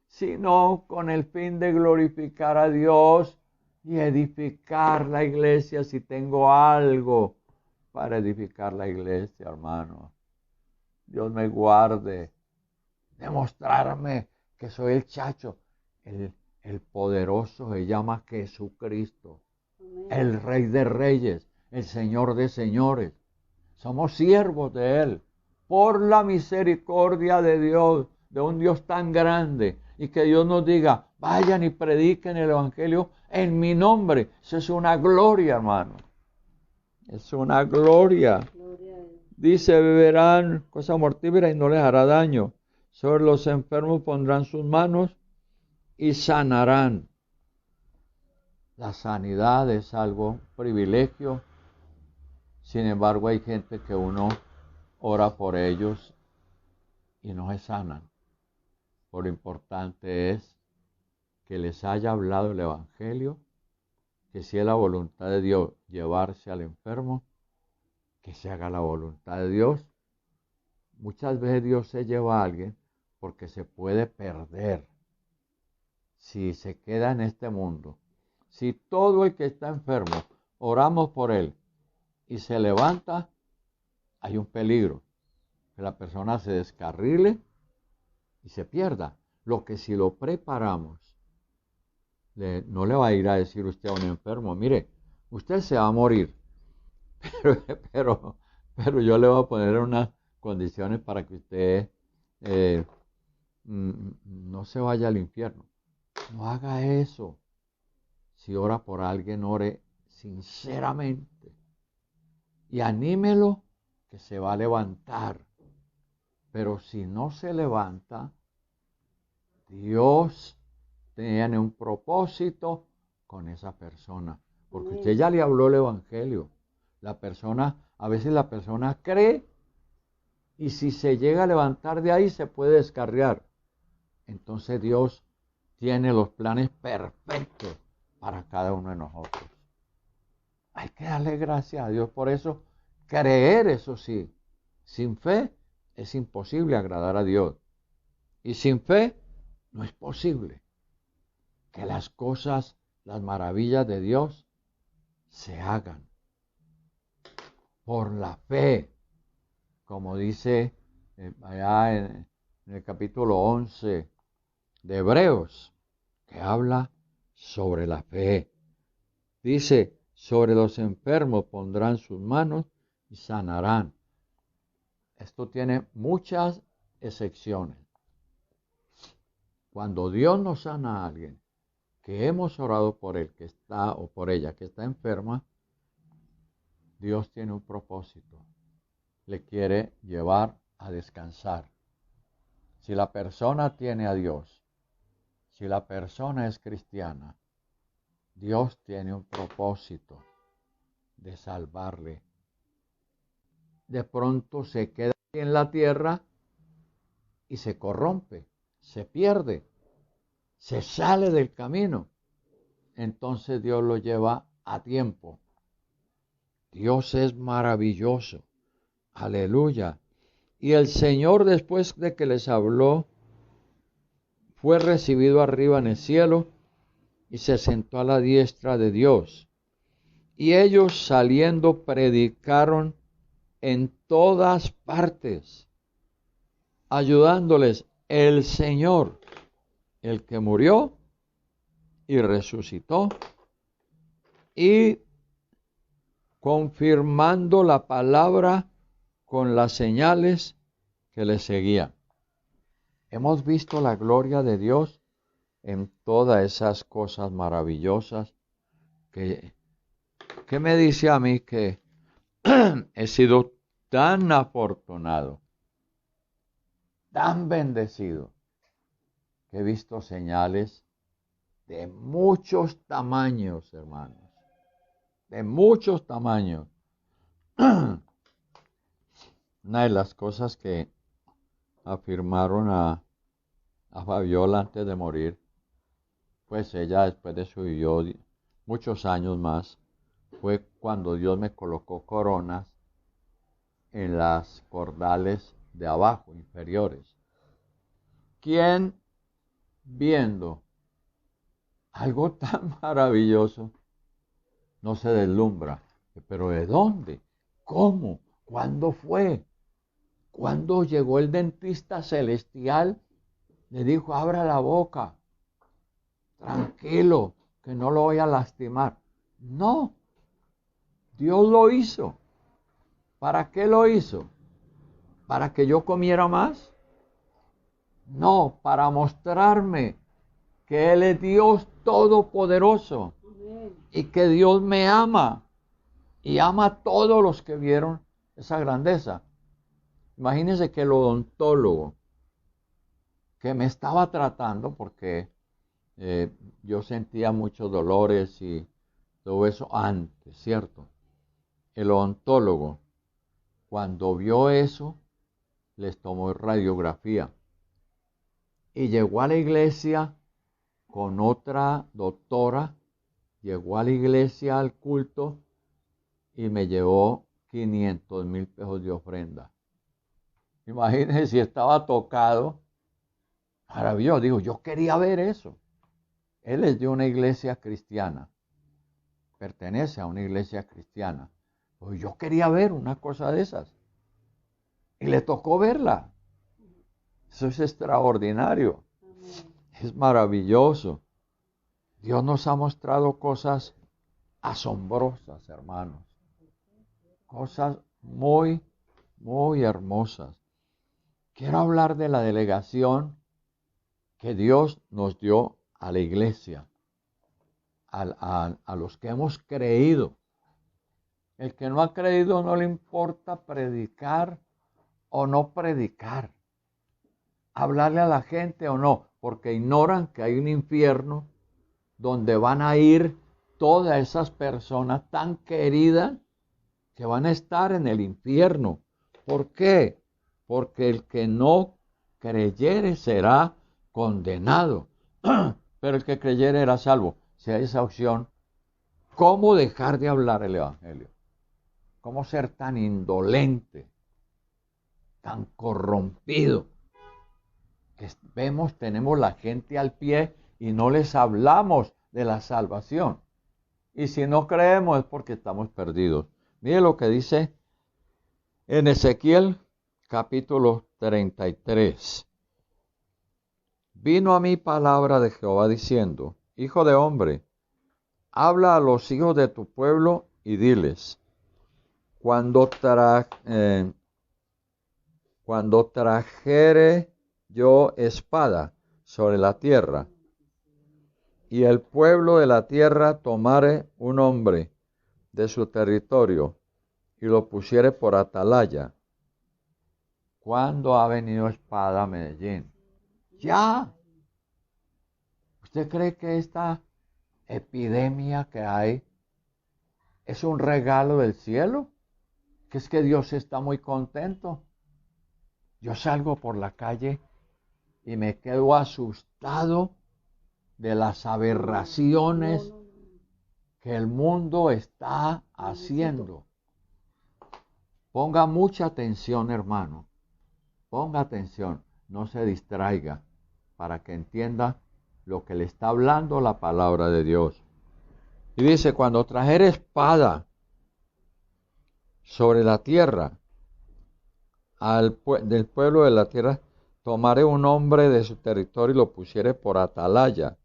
sino con el fin de glorificar a Dios y edificar la iglesia si tengo algo para edificar la iglesia, hermano. Dios me guarde de mostrarme que soy el chacho. El poderoso se llama Jesucristo, el Rey de Reyes, el Señor de Señores. Somos siervos de Él, por la misericordia de Dios, de un Dios tan grande, y que Dios nos diga, vayan y prediquen el Evangelio en mi nombre. Eso es una gloria, hermano. Es una gloria. Dice, beberán cosa mortífera y no les hará daño. Sobre los enfermos pondrán sus manos y sanarán. La sanidad es algo privilegio. Sin embargo, hay gente que uno ora por ellos y no se sanan. Lo importante es que les haya hablado el Evangelio, que si es la voluntad de Dios llevarse al enfermo, que se haga la voluntad de Dios. Muchas veces Dios se lleva a alguien porque se puede perder si se queda en este mundo. Si todo el que está enfermo, oramos por él y se levanta, hay un peligro, que la persona se descarrile y se pierda. Lo que si lo preparamos, no le va a ir a decir usted a un enfermo, mire, usted se va a morir, pero yo le voy a poner unas condiciones para que usted no se vaya al infierno. No haga eso. Si ora por alguien, ore sinceramente y anímelo que se va a levantar. Pero si no se levanta, Dios tiene un propósito con esa persona, porque usted ya le habló el Evangelio. A veces la persona cree y si se llega a levantar de ahí se puede descarriar. Entonces Dios tiene los planes perfectos para cada uno de nosotros. Hay que darle gracias a Dios por eso. Creer, eso sí. Sin fe es imposible agradar a Dios. Y sin fe no es posible que las cosas, las maravillas de Dios se hagan. Por la fe, como dice allá en el capítulo 11 de Hebreos, que habla sobre la fe. Dice, sobre los enfermos pondrán sus manos y sanarán. Esto tiene muchas excepciones. Cuando Dios nos sana a alguien, que hemos orado por él, que está, o por ella, que está enferma, Dios tiene un propósito. Le quiere llevar a descansar. Si la persona tiene a Dios, si la persona es cristiana, Dios tiene un propósito de salvarle. De pronto se queda en la tierra y se corrompe, se pierde, se sale del camino. Entonces Dios lo lleva a tiempo. Dios es maravilloso. Aleluya. Y el Señor, después de que les habló, fue recibido arriba en el cielo y se sentó a la diestra de Dios. Y ellos saliendo predicaron en todas partes, ayudándoles el Señor, el que murió, y resucitó, y confirmando la palabra con las señales que le seguían. Hemos visto la gloria de Dios en todas esas cosas maravillosas que me dice a mí que he sido tan afortunado, tan bendecido, que he visto señales de muchos tamaños, hermanos, de muchos tamaños. Una de las cosas que afirmaron a Fabiola antes de morir, pues ella después de eso vivió muchos años más, fue cuando Dios me colocó coronas en las cordales de abajo, inferiores. ¿Quién viendo algo tan maravilloso no se deslumbra? ¿Pero de dónde? ¿Cómo? ¿Cuándo fue? ¿Cuándo llegó el dentista celestial? Le dijo, abra la boca, tranquilo, que no lo voy a lastimar. No, Dios lo hizo. ¿Para qué lo hizo? ¿Para que yo comiera más? No, para mostrarme que Él es Dios todopoderoso y que Dios me ama y ama a todos los que vieron esa grandeza. Imagínense que el odontólogo que me estaba tratando, porque yo sentía muchos dolores y todo eso antes, ¿cierto? El odontólogo, cuando vio eso, les tomó radiografía y llegó a la iglesia con otra doctora, llegó a la iglesia al culto y me llevó 500,000 pesos de ofrenda. Imagínense si estaba tocado. Maravilloso, digo, yo quería ver eso. Él es de una iglesia cristiana, pertenece a una iglesia cristiana. Pues yo quería ver una cosa de esas. Y le tocó verla. Eso es extraordinario. Es maravilloso. Dios nos ha mostrado cosas asombrosas, hermanos. Cosas muy, muy hermosas. Quiero hablar de la delegación que Dios nos dio a la iglesia, a los que hemos creído. El que no ha creído no le importa predicar o no predicar, hablarle a la gente o no, porque ignoran que hay un infierno donde van a ir todas esas personas tan queridas que van a estar en el infierno. ¿Por qué? Porque el que no creyere será condenado, pero el que creyere era salvo. Si hay esa opción, ¿cómo dejar de hablar el evangelio? ¿Cómo ser tan indolente, tan corrompido? Que vemos, tenemos la gente al pie y no les hablamos de la salvación. Y si no creemos es porque estamos perdidos. Mire lo que dice en Ezequiel capítulo 33. Vino a mí palabra de Jehová diciendo, Hijo de hombre, habla a los hijos de tu pueblo y diles, cuando trajere yo espada sobre la tierra, y el pueblo de la tierra tomare un hombre de su territorio y lo pusiere por atalaya. ¿Cuándo ha venido espada a Medellín? Ya. ¿Usted cree que esta epidemia que hay es un regalo del cielo? ¿Que es que Dios está muy contento? Yo salgo por la calle y me quedo asustado de las aberraciones que el mundo está haciendo. Ponga mucha atención, hermano. Ponga atención, no se distraiga, para que entienda lo que le está hablando la palabra de Dios. Y dice, cuando trajere espada sobre la tierra, del pueblo de la tierra, tomaré un hombre de su territorio y lo pusiere por atalaya.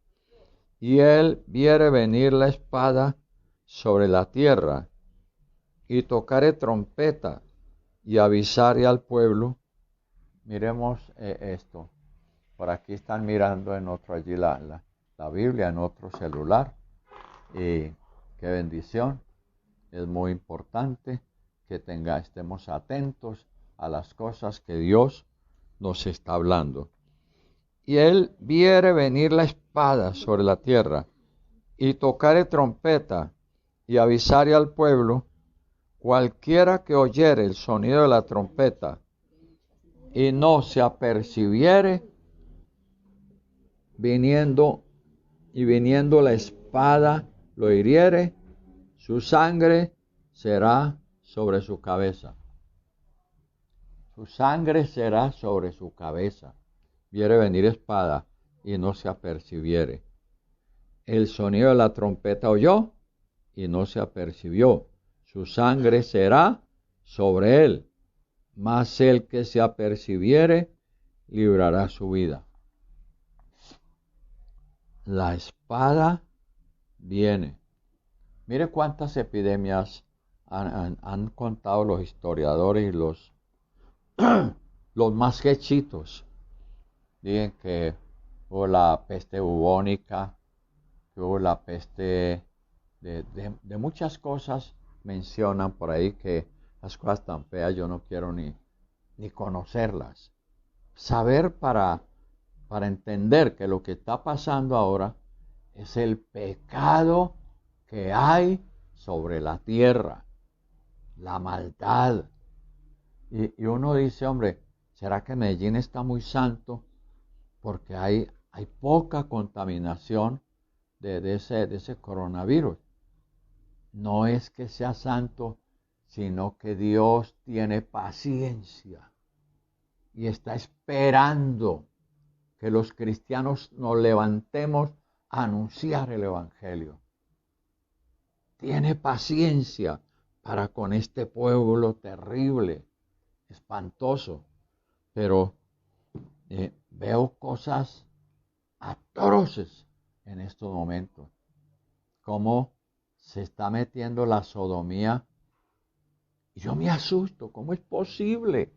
y él viere venir la espada sobre la tierra, y tocare trompeta, y avisare al pueblo. Miremos esto. Por aquí están mirando en otro allí la Biblia, en otro celular. Y qué bendición. Es muy importante que estemos atentos a las cosas que Dios nos está hablando. Y él viere venir la espada sobre la tierra, y tocare trompeta, y avisare al pueblo. Cualquiera que oyere el sonido de la trompeta, y no se apercibiere, viniendo la espada lo hiriere, su sangre será sobre su cabeza. Su sangre será sobre su cabeza. Viere venir espada y no se apercibiere. El sonido de la trompeta oyó y no se apercibió. Su sangre será sobre él. Mas el que se apercibiere librará su vida. La espada viene. Mire cuántas epidemias han contado los historiadores y los más quechitos. Dicen que hubo la peste bubónica, que hubo la peste de muchas cosas. Mencionan por ahí que las cosas tan feas yo no quiero ni conocerlas. Saber para entender que lo que está pasando ahora es el pecado que hay sobre la tierra, la maldad. Y uno dice, hombre, ¿será que Medellín está muy santo? Porque hay poca contaminación de ese coronavirus. No es que sea santo, sino que Dios tiene paciencia y está esperando que los cristianos nos levantemos a anunciar el Evangelio. Tiene paciencia para con este pueblo terrible, espantoso, pero veo cosas atroces en estos momentos. Cómo se está metiendo la sodomía. Y yo me asusto, ¿cómo es posible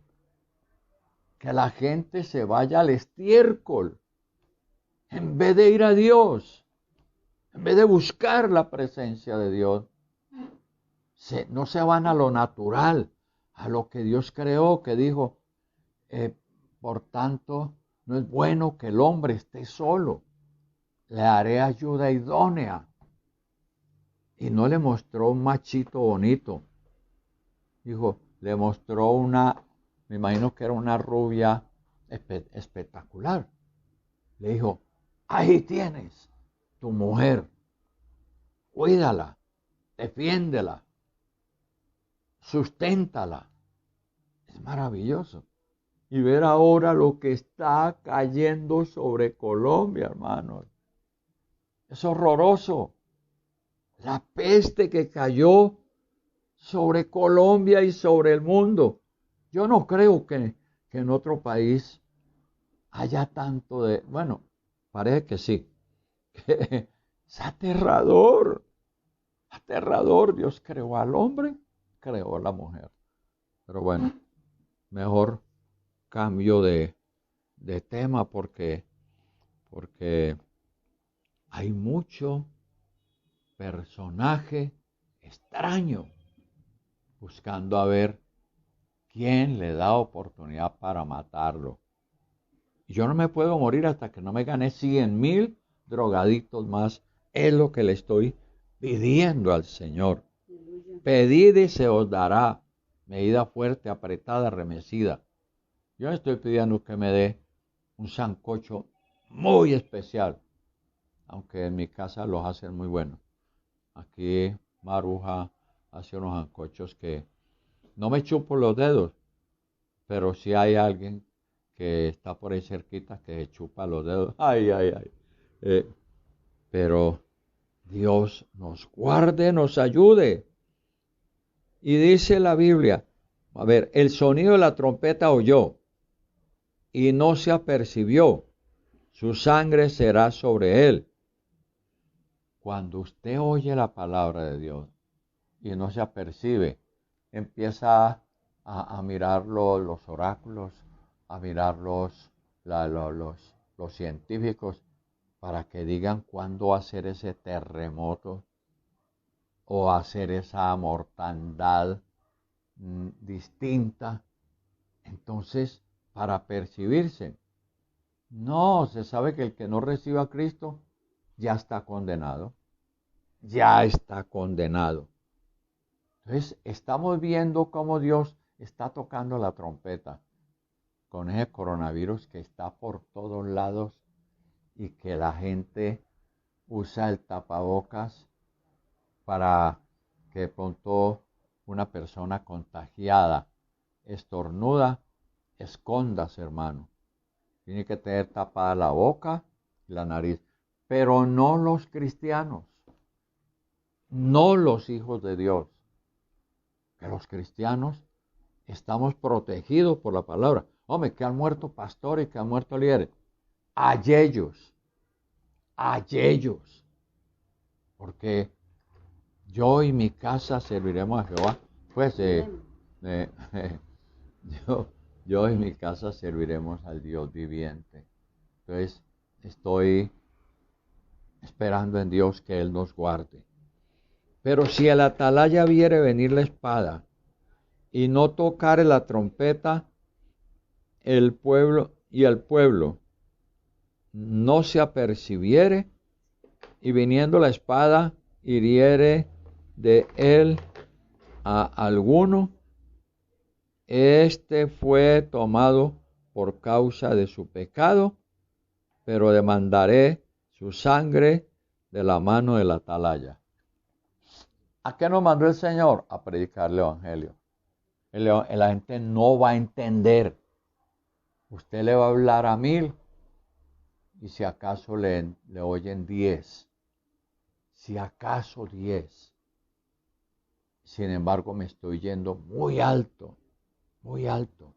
que la gente se vaya al estiércol en vez de ir a Dios? En vez de buscar la presencia de Dios, no se van a lo natural, a lo que Dios creó, que dijo, por tanto, no es bueno que el hombre esté solo, le haré ayuda idónea. Y no le mostró un machito bonito, dijo, le mostró me imagino que era una rubia espectacular. Le dijo, ahí tienes tu mujer, cuídala, defiéndela, susténtala. Es maravilloso. Y ver ahora lo que está cayendo sobre Colombia, hermanos. Es horroroso. La peste que cayó sobre Colombia y sobre el mundo. Yo no creo que en otro país haya tanto de... Bueno, parece que sí. Es aterrador. Aterrador. Dios creó al hombre, creó a la mujer. Pero bueno, mejor cambio de tema porque hay mucho personaje extraño buscando a ver quién le da oportunidad para matarlo. Y yo no me puedo morir hasta que no me gane 100,000 drogadictos más. Es lo que le estoy pidiendo al Señor. Pedid y se os dará. Medida fuerte, apretada, remecida. Yo estoy pidiendo que me dé un sancocho muy especial. Aunque en mi casa los hacen muy buenos. Aquí Maruja hace unos sancochos que no me chupo los dedos, pero si hay alguien que está por ahí cerquita que se chupa los dedos. Ay. Pero Dios nos guarde, nos ayude. Y dice la Biblia, a ver, el sonido de la trompeta oyó y no se apercibió. Su sangre será sobre él. Cuando usted oye la palabra de Dios y no se apercibe, empieza a mirar los oráculos, a mirar los científicos para que digan cuándo hacer ese terremoto o hacer esa mortandad distinta. Entonces, para percibirse, no, se sabe que el que no reciba a Cristo ya está condenado, ya está condenado. Entonces, estamos viendo cómo Dios está tocando la trompeta con ese coronavirus que está por todos lados y que la gente usa el tapabocas para que de pronto una persona contagiada estornuda, escóndase, hermano. Tiene que tener tapada la boca y la nariz, pero no los cristianos, no los hijos de Dios. Que los cristianos estamos protegidos por la palabra. Hombre, que han muerto pastores, que han muerto líderes. A ellos. Porque yo y mi casa serviremos a Jehová. Pues yo y mi casa serviremos al Dios viviente. Entonces, estoy esperando en Dios que Él nos guarde. Pero si el atalaya viere venir la espada y no tocare la trompeta, el pueblo no se apercibiere, y viniendo la espada hiriere de él a alguno, este fue tomado por causa de su pecado, pero demandaré su sangre de la mano del atalaya. ¿A qué nos mandó el Señor? A predicar el evangelio. La gente no va a entender. Usted le va a hablar a 1000 y si acaso le oyen 10. Si acaso 10. Sin embargo, me estoy yendo muy alto, muy alto.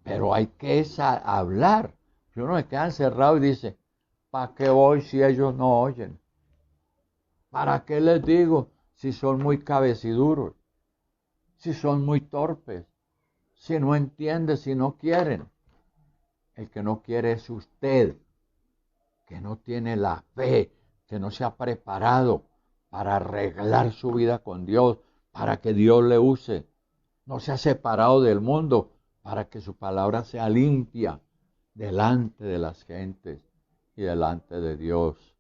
Pero hay que hablar. Si uno se queda encerrado y dice, ¿para qué voy si ellos no oyen? ¿Para qué les digo si son muy cabeciduros? Si son muy torpes, si no entienden, si no quieren. El que no quiere es usted, que no tiene la fe, que no se ha preparado para arreglar su vida con Dios, para que Dios le use. No se ha separado del mundo para que su palabra sea limpia delante de las gentes y delante de Dios.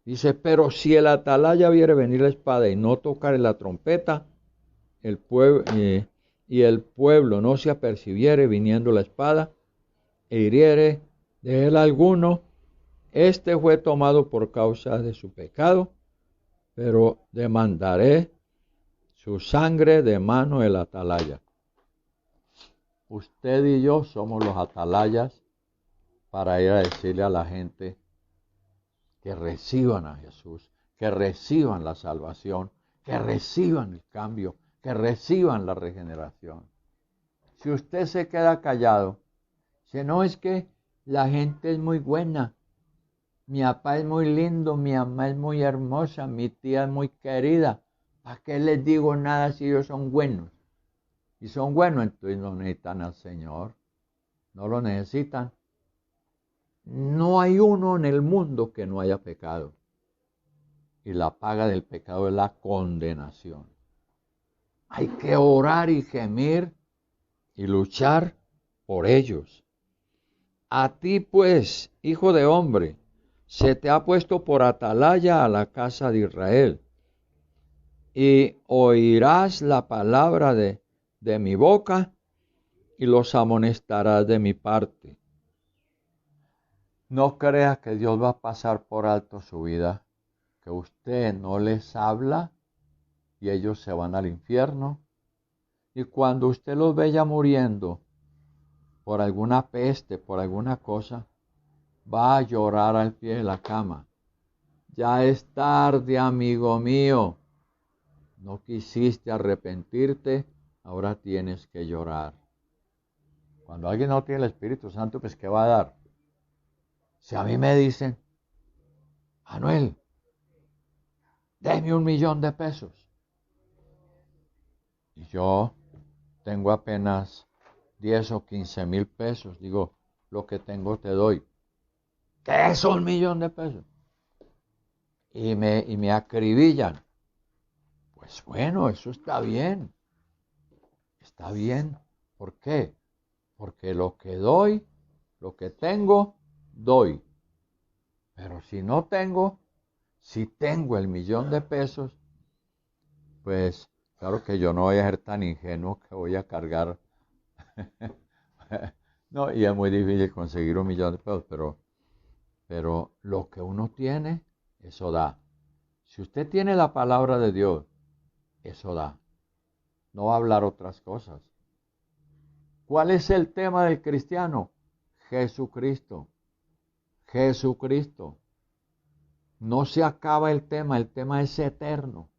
Dice, pero si el atalaya viere venir la espada y no tocare la trompeta, el pueblo no se apercibiere viniendo la espada, e hiriere de él alguno, este fue tomado por causa de su pecado, pero demandaré su sangre de mano del atalaya. Usted y yo somos los atalayas para ir a decirle a la gente que reciban a Jesús, que reciban la salvación, que reciban el cambio, que reciban la regeneración. Si usted se queda callado, si no, es que la gente es muy buena, mi papá es muy lindo, mi mamá es muy hermosa, mi tía es muy querida, ¿para qué les digo nada si ellos son buenos? Y son buenos, entonces no necesitan al Señor, no lo necesitan. No hay uno en el mundo que no haya pecado. Y la paga del pecado es la condenación. Hay que orar y gemir y luchar por ellos. A ti pues, hijo de hombre, se te ha puesto por atalaya a la casa de Israel, y oirás la palabra de mi boca, y los amonestarás de mi parte. No creas que Dios va a pasar por alto su vida, que usted no les habla y ellos se van al infierno. Y cuando usted los ve ya muriendo por alguna peste, por alguna cosa, va a llorar al pie de la cama. Ya es tarde, amigo mío. No quisiste arrepentirte, ahora tienes que llorar. Cuando alguien no tiene el Espíritu Santo, pues ¿qué va a dar? Si a mí me dicen, Manuel, Deme 1.000.000 de pesos. Y yo tengo apenas 10 o 15.000 pesos. Digo, lo que tengo te doy. ¿Qué es 1.000.000 de pesos? Y me acribillan. Pues bueno, eso está bien. Está bien. ¿Por qué? Porque lo que doy, lo que tengo, doy. Pero si no tengo, si tengo el 1.000.000 de pesos, pues claro que yo no voy a ser tan ingenuo que voy a cargar. No, y es muy difícil conseguir 1.000.000 de pesos, pero lo que uno tiene, eso da. Si usted tiene la palabra de Dios, eso da. No va a hablar otras cosas. ¿Cuál es el tema del cristiano? Jesucristo. Jesucristo. No se acaba el tema es eterno.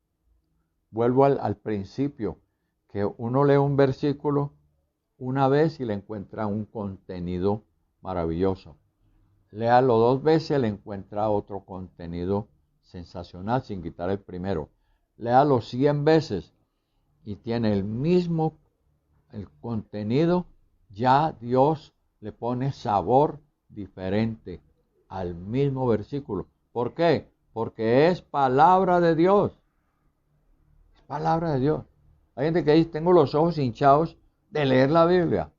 Vuelvo al principio, que uno lee un versículo una vez y le encuentra un contenido maravilloso. Léalo 2 veces y le encuentra otro contenido sensacional sin quitar el primero. Léalo 100 veces y tiene el contenido, ya Dios le pone sabor diferente al mismo versículo. ¿Por qué? Porque es palabra de Dios. Es palabra de Dios. Hay gente que dice, tengo los ojos hinchados de leer la Biblia.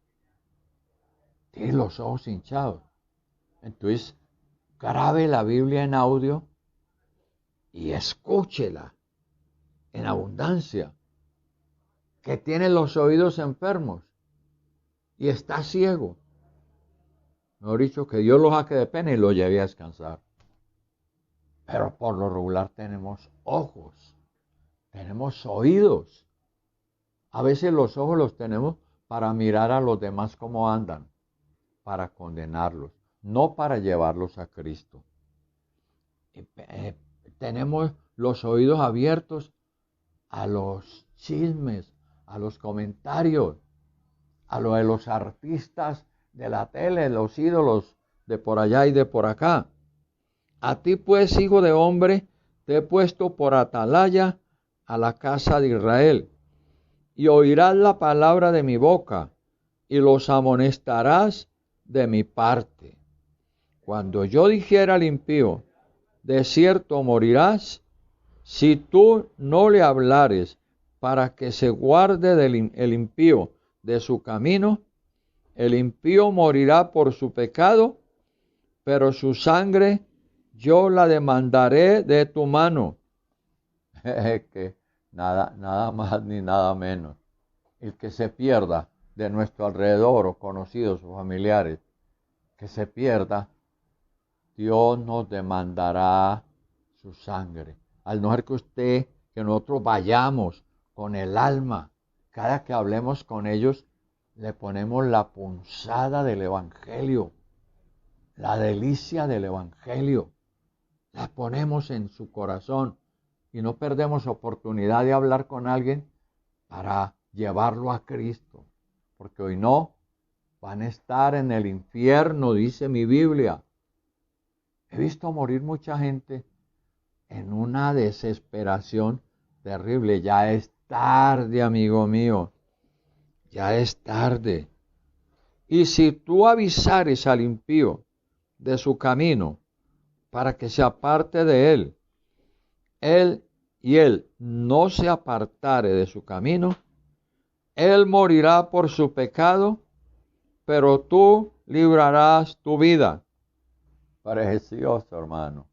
Tiene los ojos hinchados. Entonces, grabe la Biblia en audio y escúchela en abundancia. Que tiene los oídos enfermos y está ciego. Mejor dicho, que Dios lo saque de pena y lo lleve a descansar. Pero por lo regular tenemos ojos, tenemos oídos. A veces los ojos los tenemos para mirar a los demás cómo andan, para condenarlos, no para llevarlos a Cristo. Tenemos los oídos abiertos a los chismes, a los comentarios, a lo de los artistas de la tele, los ídolos de por allá y de por acá. A ti pues, hijo de hombre, te he puesto por atalaya a la casa de Israel, y oirás la palabra de mi boca, y los amonestarás de mi parte. Cuando yo dijera al impío, de cierto morirás, si tú no le hablares para que se guarde el impío de su camino, el impío morirá por su pecado, pero su sangre yo la demandaré de tu mano. Que nada más ni nada menos. El que se pierda de nuestro alrededor o conocidos o familiares, que se pierda, Dios nos demandará su sangre. Al no ser que nosotros vayamos con el alma, cada que hablemos con ellos, le ponemos la punzada del Evangelio, la delicia del Evangelio, la ponemos en su corazón y no perdemos oportunidad de hablar con alguien para llevarlo a Cristo, porque hoy no, van a estar en el infierno, dice mi Biblia. He visto morir mucha gente en una desesperación terrible. Ya es tarde, amigo mío, ya es tarde. Y si tú avisares al impío de su camino para que se aparte de él no se apartare de su camino, él morirá por su pecado, pero tú librarás tu vida. Precioso, hermano.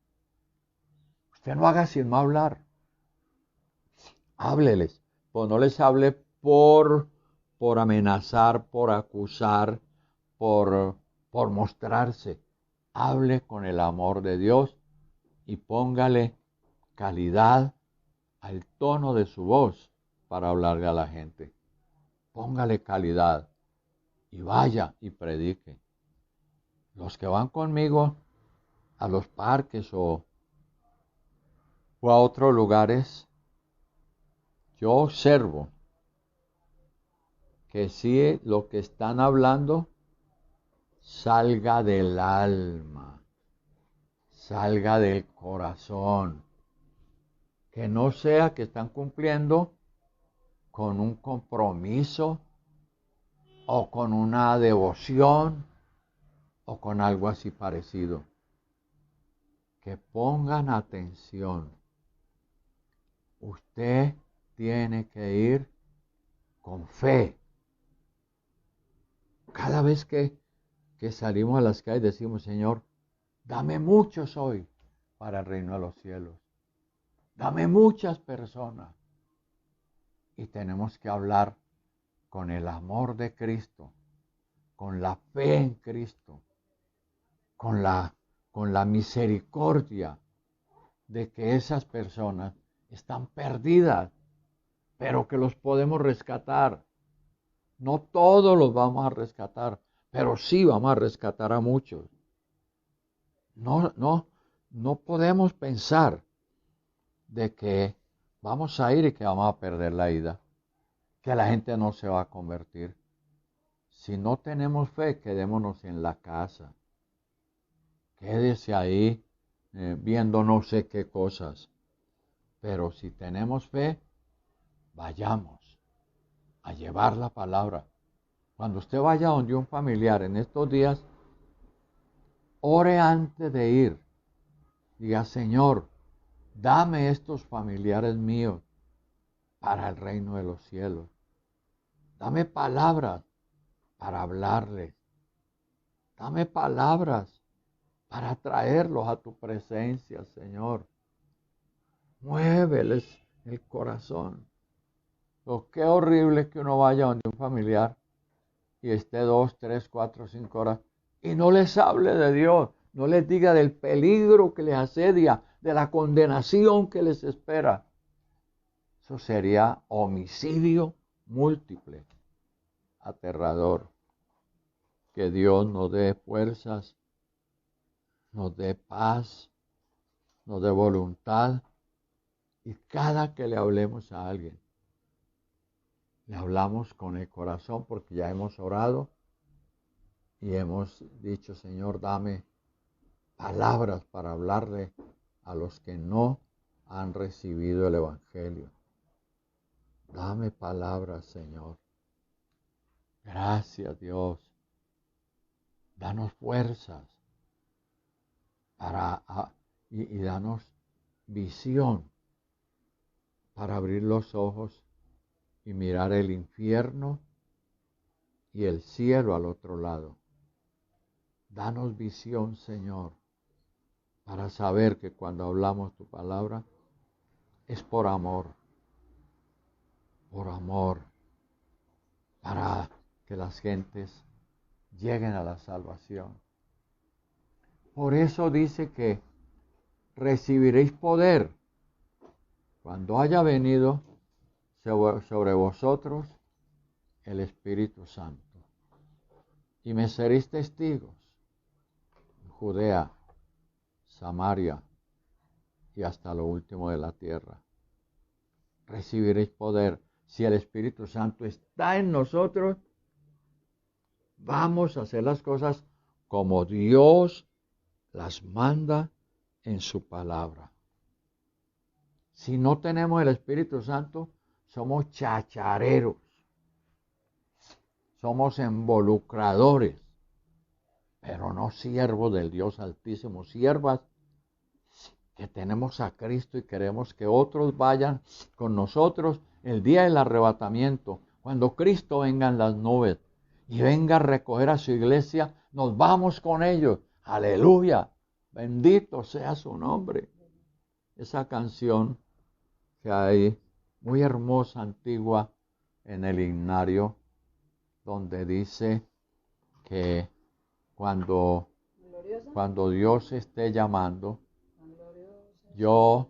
Usted no haga sino hablar. Hábleles. Pues no les hable por amenazar, por acusar, por mostrarse. Hable con el amor de Dios y póngale calidad al tono de su voz para hablarle a la gente. Póngale calidad y vaya y predique. Los que van conmigo a los parques o a otros lugares, yo observo que si lo que están hablando salga del alma, salga del corazón. que no sea que están cumpliendo con un compromiso o con una devoción o con algo así parecido. Que pongan atención. Usted tiene que ir con fe. Cada vez que salimos a las calles decimos, Señor, dame muchos hoy para el reino de los cielos. Dame muchas personas. Y tenemos que hablar con el amor de Cristo, con la fe en Cristo, con la misericordia de que esas personas están perdidas, pero que los podemos rescatar. No todos los vamos a rescatar, pero sí vamos a rescatar a muchos. No podemos pensar de que vamos a ir y que vamos a perder la ida, que la gente no se va a convertir. Si no tenemos fe, quedémonos en la casa. Quédese ahí viendo no sé qué cosas. Pero si tenemos fe, vayamos a llevar la palabra. Cuando usted vaya donde un familiar en estos días, ore antes de ir. Diga, Señor, dame estos familiares míos para el reino de los cielos. Dame palabras para hablarles. Dame palabras para traerlos a tu presencia, Señor. Muéveles el corazón. Qué horrible que uno vaya donde un familiar y esté 2, 3, 4, 5 horas y no les hable de Dios, no les diga del peligro que les asedia, de la condenación que les espera. Eso sería homicidio múltiple, aterrador. Que Dios nos dé fuerzas, nos dé paz, nos dé voluntad, y cada que le hablemos a alguien, le hablamos con el corazón porque ya hemos orado y hemos dicho, Señor, dame palabras para hablarle a los que no han recibido el Evangelio. Dame palabras, Señor. Gracias, Dios. Danos fuerzas y danos visión para abrir los ojos y mirar el infierno y el cielo al otro lado. Danos visión, Señor, para saber que cuando hablamos tu palabra es por amor, para que las gentes lleguen a la salvación. Por eso dice que recibiréis poder cuando haya venido sobre vosotros el Espíritu Santo. Y me seréis testigos en Judea, Samaria y hasta lo último de la tierra. Recibiréis poder. Si el Espíritu Santo está en nosotros, vamos a hacer las cosas como Dios las manda en su palabra. Si no tenemos el Espíritu Santo, somos chachareros, somos involucradores, pero no siervos del Dios Altísimo, siervas que tenemos a Cristo y queremos que otros vayan con nosotros el día del arrebatamiento. Cuando Cristo venga en las nubes y venga a recoger a su iglesia, nos vamos con ellos. Aleluya, bendito sea su nombre. Esa canción que hay, muy hermosa, antigua, en el himnario, donde dice que cuando Dios esté llamando, yo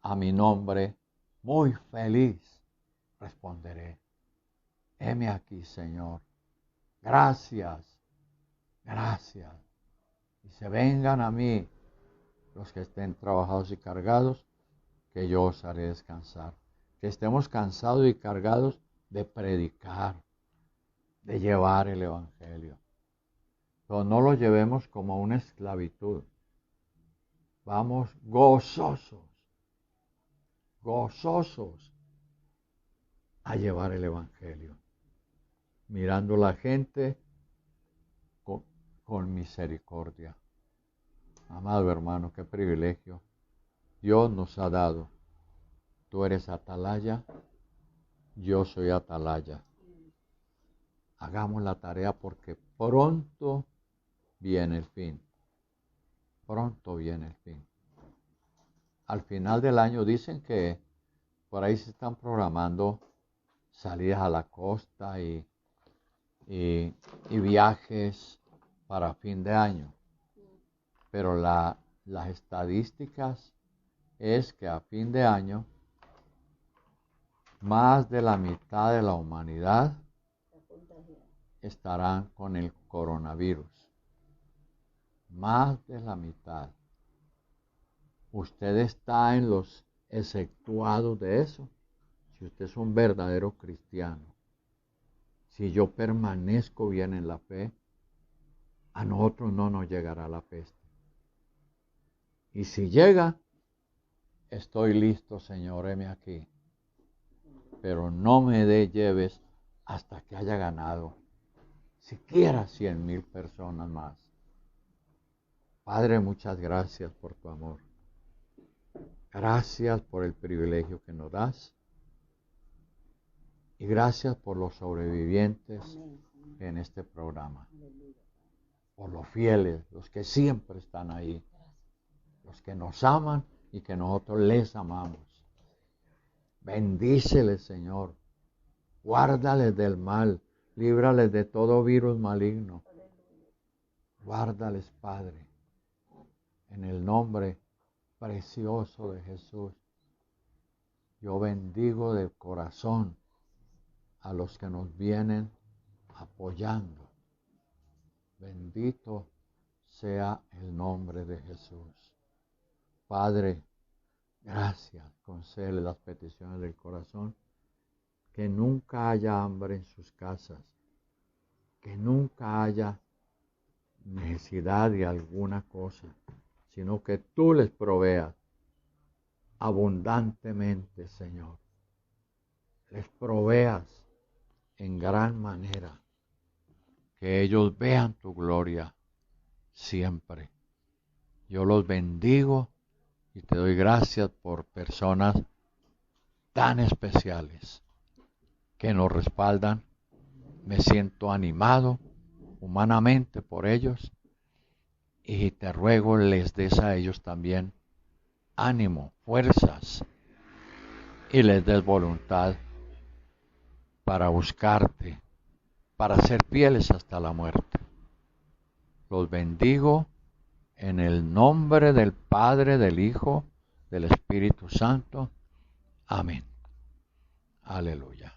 a mi nombre, muy feliz, responderé. Heme aquí, Señor. Gracias, gracias. Y se vengan a mí los que estén trabajados y cargados, que yo os haré descansar. Que estemos cansados y cargados de predicar, de llevar el Evangelio. Pero no lo llevemos como una esclavitud. Vamos gozosos gozosos a llevar el Evangelio, mirando a la gente con misericordia. Amado hermano, qué privilegio Dios nos ha dado. Tú eres atalaya, yo soy atalaya. Hagamos la tarea porque pronto viene el fin. Pronto viene el fin. Al final del año dicen que por ahí se están programando salidas a la costa y viajes para fin de año. Pero las estadísticas es que a fin de año más de la mitad de la humanidad estarán con el coronavirus. Más de la mitad. Usted está en los exceptuados de eso. Si usted es un verdadero cristiano, si yo permanezco bien en la fe, a nosotros no nos llegará la peste. Y si llega, estoy listo, Señor, heme aquí. Pero no me lleves hasta que haya ganado siquiera 100,000 personas más. Padre, muchas gracias por tu amor. Gracias por el privilegio que nos das. Y gracias por los sobrevivientes en este programa. Por los fieles, los que siempre están ahí. Los que nos aman y que nosotros les amamos. Bendíceles, Señor. Guárdales del mal. Líbrales de todo virus maligno. Guárdales, Padre. En el nombre precioso de Jesús. Yo bendigo de corazón a los que nos vienen apoyando. Bendito sea el nombre de Jesús. Padre, gracias. Concede las peticiones del corazón. Que nunca haya hambre en sus casas. Que nunca haya necesidad de alguna cosa, sino que tú les proveas abundantemente, Señor. Les proveas en gran manera, que ellos vean tu gloria siempre. Yo los bendigo y te doy gracias por personas tan especiales que nos respaldan. Me siento animado humanamente por ellos y te ruego les des a ellos también ánimo, fuerzas y les des voluntad para buscarte, para ser fieles hasta la muerte. Los bendigo en el nombre del Padre, del Hijo, del Espíritu Santo. Amén. Aleluya.